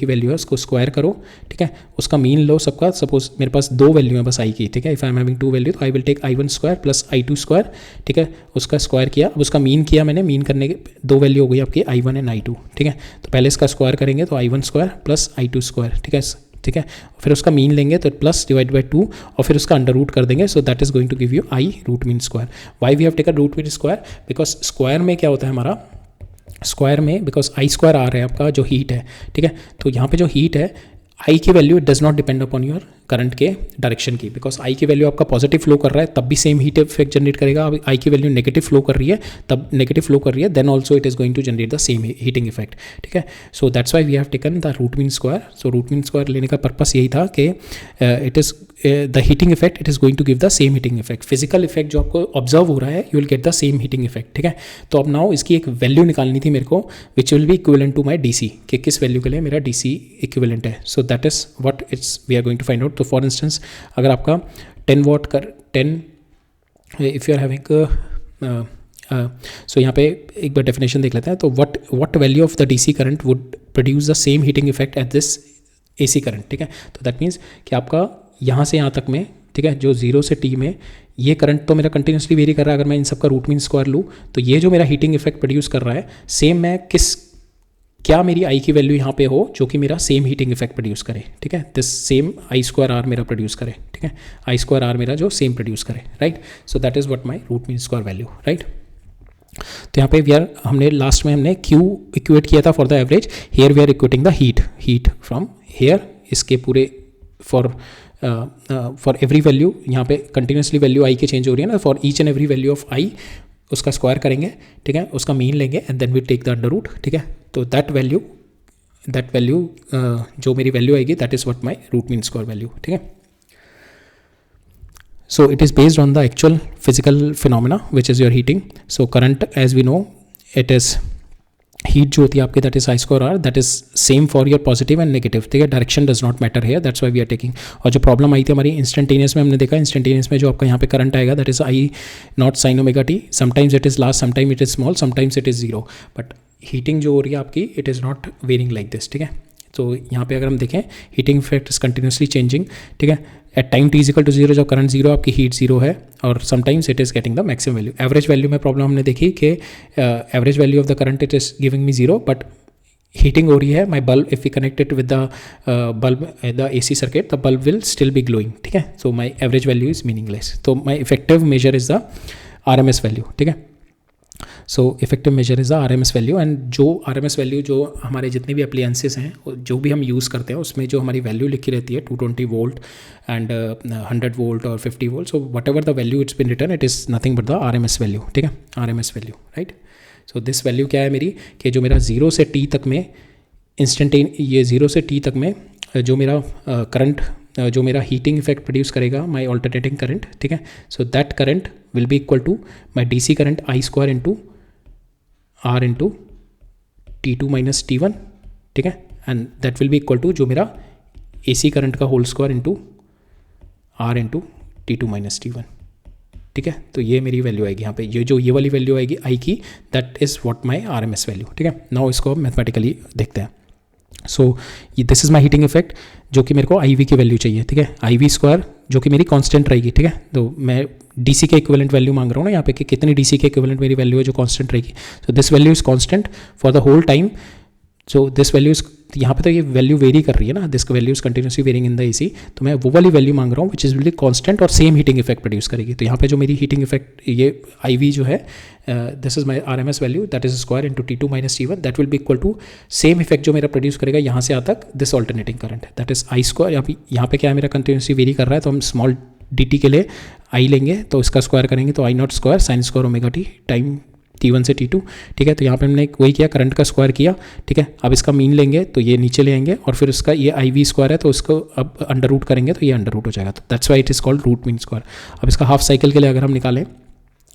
वैल्यू है, उसको स्क्वायर करो, ठीक है. उसका मीन लो सबका. सपोज मेरे पास 2 वैल्यू है बस आई की, ठीक है. If I am having 2 value, तो I will take I1 square plus I2 square, ठीक है. उसका स्क्वायर किया, अब उसका मीन किया मैंने, मीन करने के 2 वैल्यू हो गई आपकी I1 एंड I2, ठीक है. तो पहले इसका स्क्वायर करेंगे तो I1 square plus I2 square, ठीक है, ठीक है. फिर उसका मीन लेंगे तो प्लस डिवाइड बाई 2, और फिर उसका अंडर रूट कर देंगे. So that is going to give you I root mean square. Why we have taken root mean square, because square में क्या होता है हमारा, स्क्वायर में बिकॉज आई स्क्वायर आ रहा है आपका जो हीट है, ठीक है. तो यहाँ पे जो हीट है, आई की value it does not depend upon your current के डायरेक्शन की, बिकॉज आई की वैल्यू आपका पॉजिटिव फ्लो कर रहा है तब भी सेम हीट इफेक्ट जनरेट करेगा. अब आई की वैल्यू नेगेटिव फ्लो कर रही है, तब नेगेटिव फ्लो कर रही है, then also it is going to generate the same heating effect, ठीक है. So that's why we have taken the root mean square. So root mean square लेने का पर्पस यही था कि it is the heating effect, it is going to give the same heating effect. Physical effect जो आपको observe हो रहा है, you will get the same heating effect, ठीक है. तो अब नाउ इसकी एक वैल्यू निकालनी थी मेरे को which will be equivalent to my DC, कि किस वैल्यू के लिए मेरा DC इक्विवेलेंट है. So that is what it's we are going to find out. तो फॉर इंस्टेंस अगर आपका 10 वॉट कर 10 if you are having so यहाँ पे एक बार डेफिनेशन देख लेते हैं. तो what value of the DC current would produce the same heating effect at this AC current, ठीक है. तो दैट मीन्स कि आपका यहाँ से यहाँ तक में, ठीक है, जो 0 से T में ये करंट तो मेरा कंटिन्यूसली वेरी कर रहा है. अगर मैं इन सब का रूट मीन स्क्वायर लूँ तो ये जो मेरा हीटिंग इफेक्ट प्रोड्यूस कर रहा है, सेम मैं क्या मेरी आई की वैल्यू यहाँ पे हो जो कि मेरा सेम हीटिंग इफेक्ट प्रोड्यूस करे, ठीक है. This same I square R मेरा प्रोड्यूस करे, ठीक है. आई स्क्वायर आर मेरा जो सेम प्रोड्यूस करे, right. So that is what my root mean square value, right. तो यहाँ पे हमने लास्ट में हमने Q इक्वेट किया था for the average. Here we are equating the heat from here. इसके पूरे फॉर एवरी वैल्यू यहाँ पे कंटिन्यूसली वैल्यू आई की चेंज हो रही है ना. For each and every value of I उसका स्क्वायर करेंगे, ठीक है. उसका मीन लेंगे and then we take the under root, ठीक है. तो दैट वैल्यू जो मेरी वैल्यू आएगी that is what my root mean square value, ठीक है. So it is based on the actual physical phenomena which is your heating. So current, as we know, it is heat जो होती है आपके that is I square R, that is same for your positive and negative, ठीक है, direction does not matter here, that's why we are taking. और जो problem आई थी हमारी इंस्टेंटेनियस में, हमने देखा इंस्टेंटेनियस में जो आपका यहाँ पे करंट आएगा that is I not sine omega t, sometimes it is large, sometime it is small, sometimes it is zero, but heating जो हो रही है आपकी it is not varying like this, ठीक है। तो यहाँ पे अगर हम देखें heating effect is continuously changing, ठीक है, at time t is equal to zero जब करंट जीरो आपकी हीट जीरो है, और sometimes it is getting the maximum value. Average value में प्रॉब्लम हमने देखी कि average value of the current it is giving me zero, but heating हो रही है my bulb, if you connect it with the bulb the AC circuit the bulb will still be glowing, ठीक है। So my average value is meaningless, तो my effective measure is the RMS value, ठीक है। So effective measure is the RMS value, and जो RMS value जो हमारे जितने भी अप्लायंसेस हैं जो भी हम यूज़ करते हैं उसमें जो हमारी वैल्यू लिखी रहती है 220 वोल्ट एंड 100 वोल्ट और 50 volt, so what ever the value it's been return it is nothing but the RMS value, ठीक है, RMS value, right. So this value क्या है मेरी, कि जो मेरा 0 से t तक में ये 0 से t तक में जो मेरा करंट जो मेरा हीटिंग इफेक्ट प्रोड्यूस करेगा माई ऑल्टरनेटिंग करंट, ठीक है। So that current will be equal to my DC current I square into R into T2 minus T1, ठीक है, and that will be equal to जो मेरा AC करंट का whole square into R into T2 minus T1, ठीक है। तो ये मेरी वैल्यू आएगी यहाँ पे, ये वाली वैल्यू आएगी I की, that is what my RMS value, ठीक है। नाउ इसको मैथमेटिकली देखते हैं। सो this is my heating effect जो कि मेरे को IV की वैल्यू चाहिए, ठीक है, IV स्क्वायर जो कि मेरी कांस्टेंट रहेगी, ठीक है। तो मैं DC के इक्विवेलेंट वैल्यू मांग रहा हूँ ना यहाँ पे कि कितनी DC के इक्विवेलेंट मेरी वैल्यू है जो कांस्टेंट रहेगी। So this value is constant for the whole time, so this value is, यहाँ पे तो ये वैल्यू वेरी कर रही है ना, this value is continuously varying in the AC, तो मैं वो वाली वैल्यू मांग रहा हूँ विच इज़ विल कांस्टेंट और सेम हीटिंग इफेक्ट प्रोड्यूस करेगी। तो यहाँ पे जो मेरी हीटिंग इफेक्ट ये IV जो है this is my RMS value that is square into T2 minus T1, that will be equal to same effect जो मेरा प्रोड्यूस करेगा यहाँ से यहाँ तक this alternating current that is I square. यहाँ पे क्या है मेरा कंटिन्यूसली वेरी कर रहा है, तो हम स्मॉल dt के लिए I लेंगे तो इसका स्क्वायर करेंगे तो I not square sine square omega t time T1 से T2, ठीक है। तो यहाँ पे हमने वही किया, करंट का स्क्वायर किया, ठीक है। अब इसका मीन लेंगे तो ये नीचे ले आएंगे और फिर इसका ये IV स्क्वायर है तो उसको अब अंडर रूट करेंगे तो ये अंडर रूट हो जाएगा, तो that's why it is called root mean square. अब इसका हाफ साइकिल के लिए अगर हम निकालें,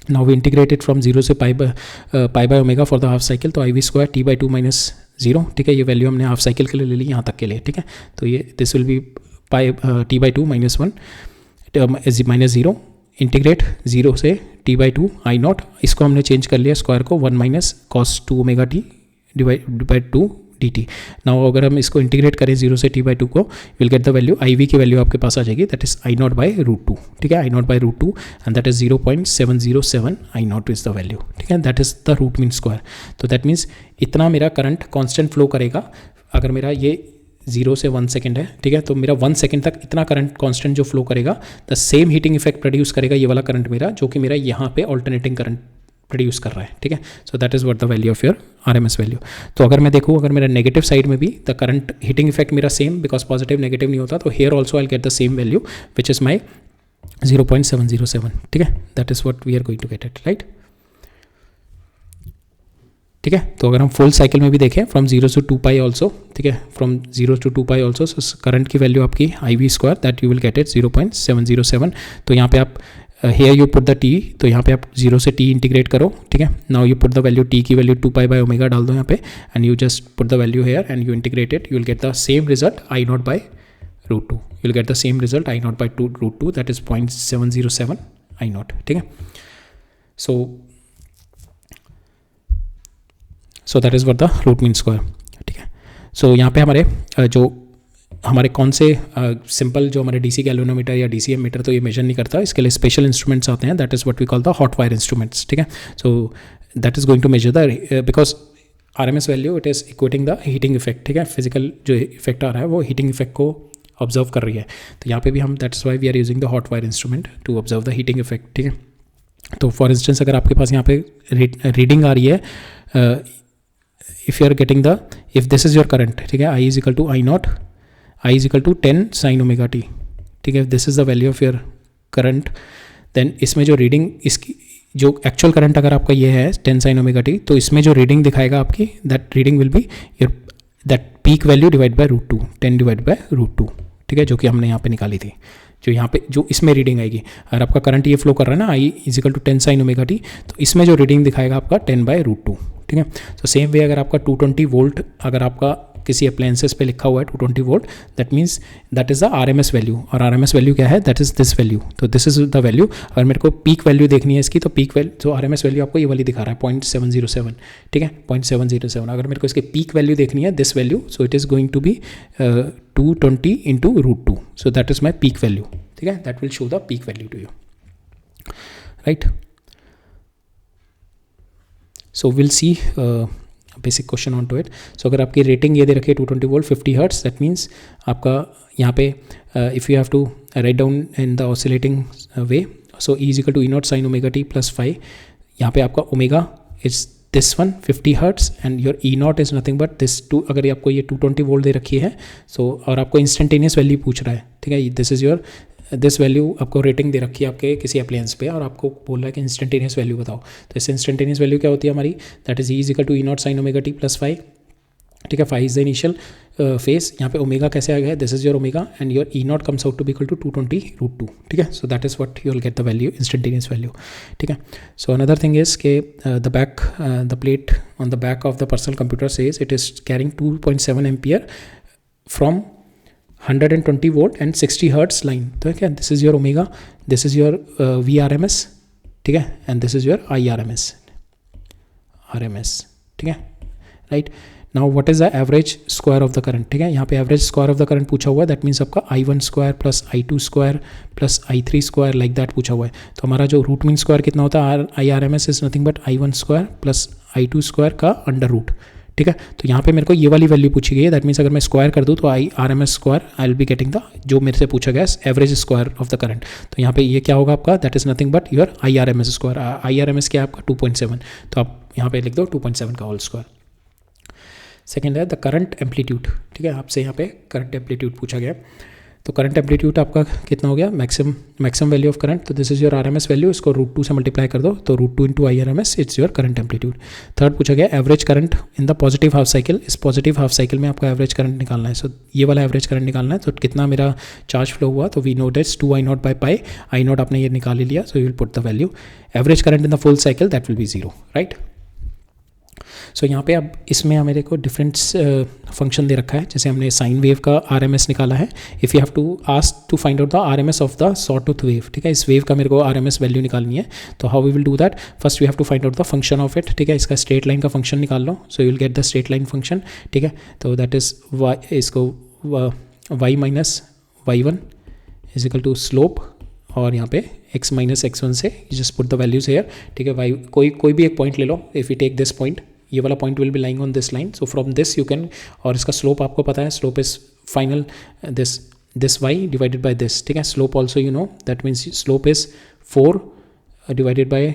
नाउ वी इंटीग्रेटेड फ्रॉम 0 से pi by omega for the half cycle, तो IV स्क्वायर T/2 माइनस 0, ठीक है। ये वैल्यू हमने हाफ साइकिल के लिए ले ली यहाँ तक के लिए, ठीक है। तो ये this will be pi T/2 minus 1 minus 0 integrate 0 से T/2 I नॉट, इसको हमने चेंज कर लिया स्क्वायर को 1 minus cos 2 omega t divide 2 dt। Now अगर हम इसको इंटीग्रेट करें 0 से T/2 को, will get the value IV की वैल्यू आपके पास आ जाएगी that is I naught by root 2, ठीक है, I naught by root 2 and that is 0.707 I naught is the value, ठीक है, that is the root mean square. तो दैट मीन्स इतना मेरा करंट कॉन्स्टेंट फ्लो करेगा, अगर मेरा ये 0 से 1 सेकेंड है, ठीक है, तो मेरा 1 सेकेंड तक इतना करंट कांस्टेंट जो फ्लो करेगा the same heating effect produce करेगा ये वाला करंट मेरा, जो कि मेरा यहाँ पे ऑल्टरनेटिंग करंट प्रोड्यूस कर रहा है, ठीक है। So that is what the value of your RMS value. तो अगर मैं देखूँ, अगर मेरा नेगेटिव साइड में भी द करंट हीटिंग इफेक्ट मेरा सेम, बिकॉज पॉजिटिव नेगेटिव नहीं होता, तो here also I get the same value which is my 0.707, ठीक है, that is what we are going to get it, right, ठीक है। तो अगर हम फुल साइकिल में भी देखें फ्रॉम 0 टू 2 पाई ऑल्सो, ठीक है, from 0 to 2 pi also, current की वैल्यू आपकी IV square that you will get it 0.707। तो यहाँ पे आप here you put the t, तो यहाँ पे आप 0 से t इंटीग्रेट करो, ठीक है। Now you put the value t की वैल्यू 2 पाई बाय ओमेगा डाल दो यहाँ पे, and you just put the value here and you integrate it, you will get the same result I naught by root 2, you will get the same result I naught by root 2 that is 0.707 I naught, ठीक है। So that is what the root mean square, ठीक है। सो यहाँ पे हमारे कौन से simple जो हमारे DC गैल्वेनोमीटर या DC एमीटर तो ये मेजर नहीं करता, इसके लिए स्पेशल इंस्ट्रूमेंट्स आते हैं, that is what we call the hot wire instruments, ठीक है। So that is going to measure the, because RMS value it is equating the heating effect, ठीक है, फिजिकल जो इफेक्ट आ रहा है वो हीटिंग इफेक्ट को ऑब्जर्व कर रही है। तो यहाँ पे भी हम that's why we are using the hot wire instrument to observe the heating effect, ठीक है। तो फॉर इंस्टेंस अगर आपके पास यहाँ पे रीडिंग आ रही है, if you are getting the, if this is your current, ठीक है, I is equal to I not, I is equal to 10 sin omega t, ठीक है, this is the value of your current, then इसमें जो reading इसकी जो actual current अगर आपका ये है 10 sin ओमेगा t, तो इसमें जो रीडिंग दिखाएगा आपकी that reading will be your that peak value divide by root 2, 10 divide by root 2, ठीक है, जो कि हमने यहाँ पे निकाली थी, जो यहाँ पे जो इसमें रीडिंग आएगी। अगर आपका करंट ये फ्लो कर रहा है ना I is equal to 10 sin omega t, तो इसमें जो रीडिंग दिखाएगा आपका 10 बाय रूट 2, ठीक है। तो सेम वे अगर आपका 220 वोल्ट अगर आपका किसी अप्लायंसेस पे लिखा हुआ है 220 volt, that means that is the RMS value, और RMS वैल्यू क्या है, दैट इज़ दिस वैल्यू। तो दिस इज़ द वैल्यू। अगर मेरे को पीक वैल्यू देखनी है इसकी, तो पीक वैल्यू जो RMS वैल्यू आपको ये वाली दिखा रहा है 0.707, ठीक है, 0.707। अगर मेरे को इसकी पीक वैल्यू देखनी है this value, so it is going to be 220 into √2, so that is my peak value, ठीक है, that will show the peak value to you, right. So will see basic question on to it. So अगर आपकी rating ये दे रखी है 220 volt 50 hertz, that means आपका यहाँ पे if you have to write down in the oscillating way, so E is equal to E0 sin omega t plus phi, यहाँ पे आपका omega is this one 50 hertz and your E0 is nothing but this two. अगर ये आपको ये 220 volt दे रखी है, सो और आपको इंस्टेंटेनियस वैल्यू पूछ रहा है, ठीक है, this is your this value आपको रेटिंग दे रखी है आपके किसी अप्लायंस पे, और आपको बोल रहा है कि इंस्टेंटेनियस वैल्यू बताओ। तो इस इंस्टेंटेनियस वैल्यू क्या होती है हमारी, that is E is equal to E0 sin omega t plus phi, ठीक है, phi is the initial phase. यहाँ पे ओमेगा कैसे आ गया है, this is your omega and your E0 comes out to be equal to 220 √2, ठीक है। So that is what you will get the value, instantaneous value, ठीक है। सो अनदर थिंग इज के the back the plate on the back of the personal computer says it is carrying 2.7 ampere from 120 volt and 60 hertz line. तो क्या, this is your omega, this is your VRMS, ठीक है, and this is your IRMS, ठीक है, right. Now what is the average square of the current, ठीक है, यहाँ पे average square of the current पूछा हुआ है, दैट मीन्स आपका I1 square plus I2 square plus I3 square like that पूछा हुआ है। तो हमारा जो रूट मीन स्क्वायर कितना होता है, IRMS is nothing but I1 square plus I2 square का अंडर रूट, ठीक है। तो यहाँ पे मेरे को ये वाली वैल्यू पूछी गई है, दैट मीन्स अगर मैं स्क्वायर कर दूँ तो IRMS square I will be getting the जो मेरे से पूछा गया average square of the current. तो यहाँ पे ये क्या होगा आपका, that is nothing but your IRMS square. IRMS क्या है आपका 2.7, तो आप यहाँ पे लिख दो 2.7 का होल स्क्वायर। सेकेंड है द करंट एम्पलीट्यूड, ठीक है, आपसे यहाँ पे करंट एम्पलीट्यूड पूछा गया। तो करंट एम्पलीट्यूड आपका कितना हो गया, मैक्सिमम वैल्यू ऑफ करंट, तो this is your RMS value, इसको √2 से मल्टीप्लाई कर दो, तो √2 into IRMS it's your current amplitude. Third पूछा गया average current in the positive half cycle, इस पॉजिटिव हाफ साइकिल में आपका एवरेज करंट निकालना है। सो ये वाला एवरेज करंट निकालना है, तो कितना मेरा चार्ज फ्लो हुआ, तो we know that's 2I0 by pi, I0 आपने ये निकाल ही लिया, so you will put the value average current in the full cycle, that will be 0, right. So यहाँ पे अब इसमें मेरे को डिफरेंट फंक्शन दे रखा है, जैसे हमने साइन वेव का RMS निकाला है। If you have to ask to find out the RMS of the sawtooth wave, ठीक है, इस वेव का मेरे को RMS वैल्यू निकालनी है। तो how we will do that, first we have to find out the function of it, ठीक है, इसका स्ट्रेट लाइन का फंक्शन निकाल लो, so you will get the straight line function, ठीक है। तो दैट इज इसको y minus y1 is equal to slope, और यहाँ पे x माइनस x1 से just put the values here, ठीक है। y कोई भी एक पॉइंट ले लो, if you take this point, ये वाला point will be lying on this line, so from this you can, और इसका स्लोप आपको पता है, slope is final this y divided by this, ठीक है। Slope also you know, that means slope is 4 divided by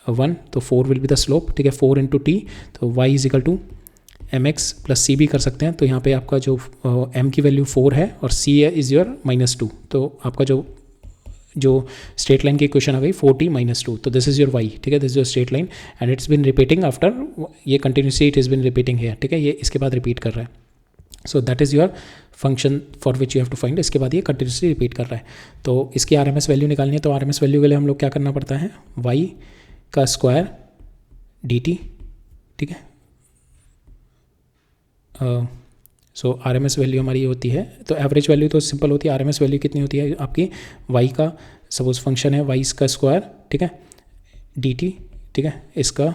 1, तो 4 will be the slope, ठीक है, 4 इंटू t, तो y is equal to mx plus c भी कर सकते हैं। तो यहाँ पे आपका जो m की वैल्यू 4 है और c इज योर -2, तो आपका जो स्ट्रेट लाइन की इक्वेशन आ गई 4t - 2, तो दिस इज योर y, ठीक है, this is your straight line and it's been repeating after, ये continuously it is been repeating है, ठीक है, ये इसके बाद रिपीट कर रहा है। So that is your function for which you have to find, इसके बाद ये कंटिन्यूसली रिपीट कर रहा है। तो इसकी RMS वैल्यू निकालनी है, तो RMS वैल्यू के लिए हम लोग क्या करना पड़ता है, y का स्क्वायर dt, ठीक है। सो RMS वैल्यू हमारी होती है, तो एवरेज वैल्यू तो सिंपल होती है, RMS वैल्यू कितनी होती है आपकी, y का सपोज फंक्शन है y का स्क्वायर, ठीक है, dt, ठीक है, इसका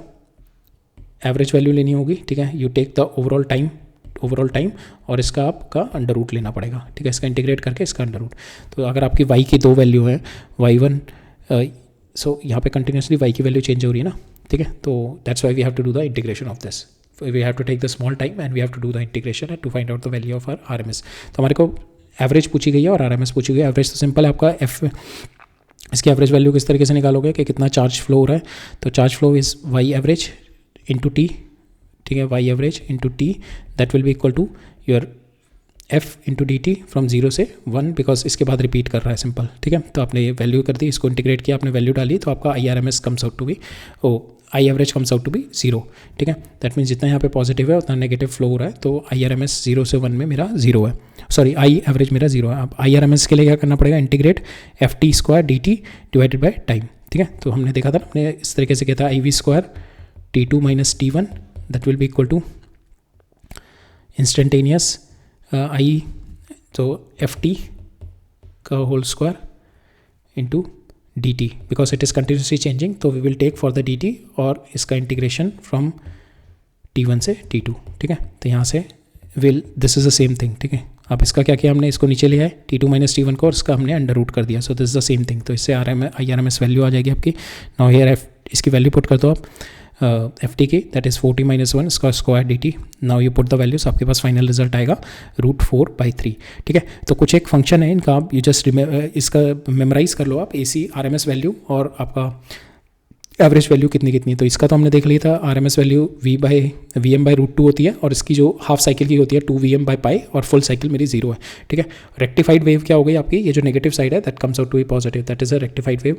एवरेज वैल्यू लेनी होगी, ठीक है, you take the overall time और इसका आपका अंडर रूट लेना पड़ेगा, ठीक है, इसका इंटीग्रेट करके इसका अंडर रूट। तो अगर आपकी y की 2 वैल्यू है, y1, सो यहाँ पे कंटिन्यूसली y की वैल्यू चेंज हो रही है ना, ठीक है, तो that's why we have to do the integration of this, we have to take the small time and we have to do the integration and to find out the value of our RMS। तो हमारे को average पूछी गई है और RMS पूछी गई है। एवरेज तो सिंपल है आपका f, इसकी एवरेज वैल्यू किस तरीके से निकालोगे कि कितना चार्ज फ्लो हो रहा है, तो charge flow is y average into t, ठीक है, y average into t, that will be equal to your f into dt from 0 से 1, बिकॉज इसके बाद रिपीट कर रहा है सिंपल, ठीक है। तो आपने ये वैल्यू कर दी, इसको इंटीग्रेट किया, आपने वैल्यू डाली, तो आपका IRMS comes out to be I average comes out to be 0, ठीक है। दैट मीन्स जितना यहाँ पे पॉजिटिव है उतना नेगेटिव फ्लो हो रहा है, तो IRMS 0 से 1 में मेरा 0 है, सॉरी I एवरेज मेरा 0 है। अब IRMS के लिए क्या करना पड़ेगा, integrate FT square dt divided by time, ठीक है। तो हमने देखा था, हमने इस तरीके से किया था IV square T2 minus T1, that will be equal to instantaneous I, तो ft का whole square into dt, because it is continuously changing, तो we will take for the dt और इसका इंटीग्रेशन फ्रॉम T1 से T2, ठीक है। तो यहाँ से will this is the same thing, ठीक है। अब इसका क्या किया हमने, इसको नीचे लिया है T2 माइनस T1 को और इसका हमने अंडर रूट कर दिया, सो this is the same thing. तो इससे IRMS वैल्यू आ जाएगी आपकी। नाउ हियर इसकी वैल्यू पुट कर दो आप ft की, दैट इज़ 40 माइनस 1 इसका square dt। Now you put the values, आपके पास फाइनल रिजल्ट आएगा √4/3, ठीक है। तो कुछ एक फंक्शन है इनका, आप यू जस्ट इसका मेमोराइज कर लो आप, AC RMS वैल्यू और आपका एवरेज वैल्यू कितनी कितनी। तो इसका तो हमने देख लिया था, RMS वैल्यू Vm/√2 होती है और इसकी जो हाफ साइकिल की होती है 2Vm/π और फुल साइकिल मेरी 0 है, ठीक है। रेक्टिफाइड वेव क्या हो गई आपकी, ये जो नेगेटिव साइड है that comes out to be positive, that is a rectified wave.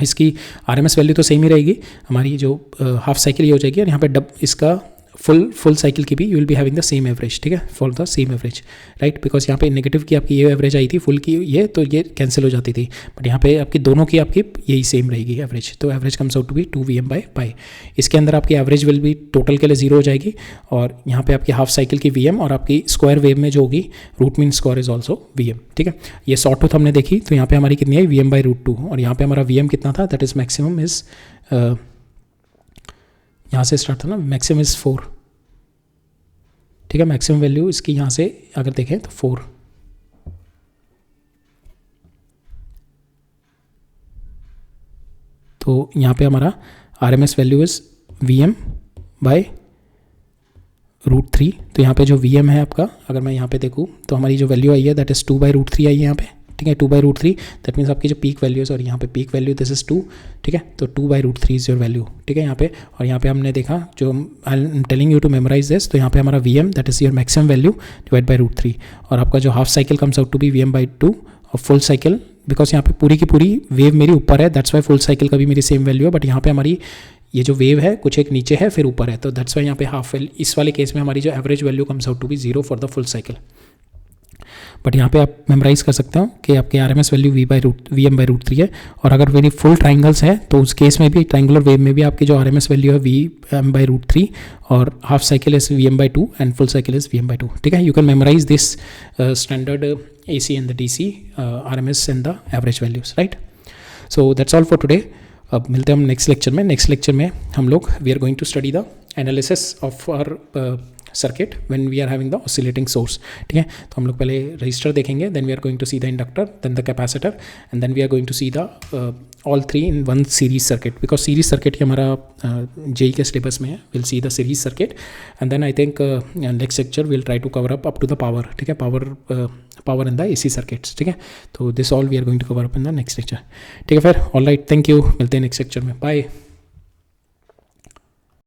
इसकी RMS वैल्यू तो सेम ही रहेगी, हमारी जो हाफ साइकिल ये हो जाएगी, और यहाँ पे इसका फुल साइकिल की भी you will be having the same average, ठीक है, for the same average, right. Because यहाँ पे नेगेटिव की आपकी ये एवरेज आई थी, फुल की ये, तो ये कैंसिल हो जाती थी, बट यहाँ पे आपकी दोनों की आपकी यही सेम रहेगी एवरेज। तो average comes out to be 2Vm/π। इसके अंदर आपकी एवरेज विल भी टोटल के लिए 0 हो जाएगी, और यहाँ पे आपकी हाफ साइकिल की Vm और आपकी स्क्वायर वेव में जो होगी root mean square is also Vm, ठीक है। ये शॉर्ट टूथ हमने देखी, तो यहाँ पे हमारी कितनी आई Vm/√2, और यहाँ पे हमारा Vm कितना था, दैट इज मैक्सिमम इज यहाँ से स्टार्ट था ना, मैक्सिमम इज 4, ठीक है। मैक्सिमम वैल्यू इसकी यहाँ से अगर देखें तो 4, तो यहाँ पे हमारा RMS वैल्यू इज Vm/√3। तो यहाँ पे जो Vm है आपका, अगर मैं यहाँ पे देखूँ तो हमारी जो वैल्यू आई है दैट इज़ 2/√3 आई है यहाँ पे, ठीक है। 2/√3 दैट मीन्स आपकी जो पीक वैल्यू है, और यहाँ पे पीक वैल्यू दिस इज 2, ठीक है। तो 2/√3 इज योर वैल्यू, ठीक है यहाँ पे। और यहाँ पे हमने देखा, जो I am telling you to memorize this, तो यहाँ पे हमारा Vm that is your maximum value divide by √3, और आपका जो half cycle comes out to be Vm/2, और फुल साइकिल, बिकॉज यहाँ पे पूरी की पूरी वेव मेरी ऊपर है, दैट्स वाई फुल साइकिल का भी मेरी सेम वैल्यू है, बट यहाँ पे हमारी ये जो वेव है कुछ एक नीचे है फिर ऊपर है, तो दैट्स वाई यहाँ पे हाफ वैल्यू, इस वाले केस में हमारी जो average value comes out to be 0 for the full cycle. But यहाँ पे आप मेमोराइज कर सकते हो कि आपके RMS वैल्यू Vm/√3 है, और अगर मेरी फुल ट्राइंगल्स है तो उस केस में भी, ट्राइंगुलर वेव में भी आपकी जो RMS वैल्यू है Vm/√3, और half cycle is Vm/2 and full cycle is Vm/2, ठीक है। You can memorize this standard AC and the DC RMS and the average values, right. So that's all for today. अब मिलते हैं हम next lecture में। Next lecture में हम लोग we are going to study the analysis of our circuit when we are having the oscillating source, ठीक है। तो हम लोग पहले रजिस्टर देखेंगे, then we are going to see the inductor, then the capacitor, and then we are going to see the all 3 in one series circuit, because series circuit ही हमारा JEE के सिलेबस में है। Will see the series circuit, and then I think next lecture will try to cover up to the power, ठीक है, power in the AC circuits, ठीक है। तो this all we are going to cover up in the next lecture, ठीक है। फिर all right, thank you, मिलते हैं नेक्स्ट लेक्चर में, बाय।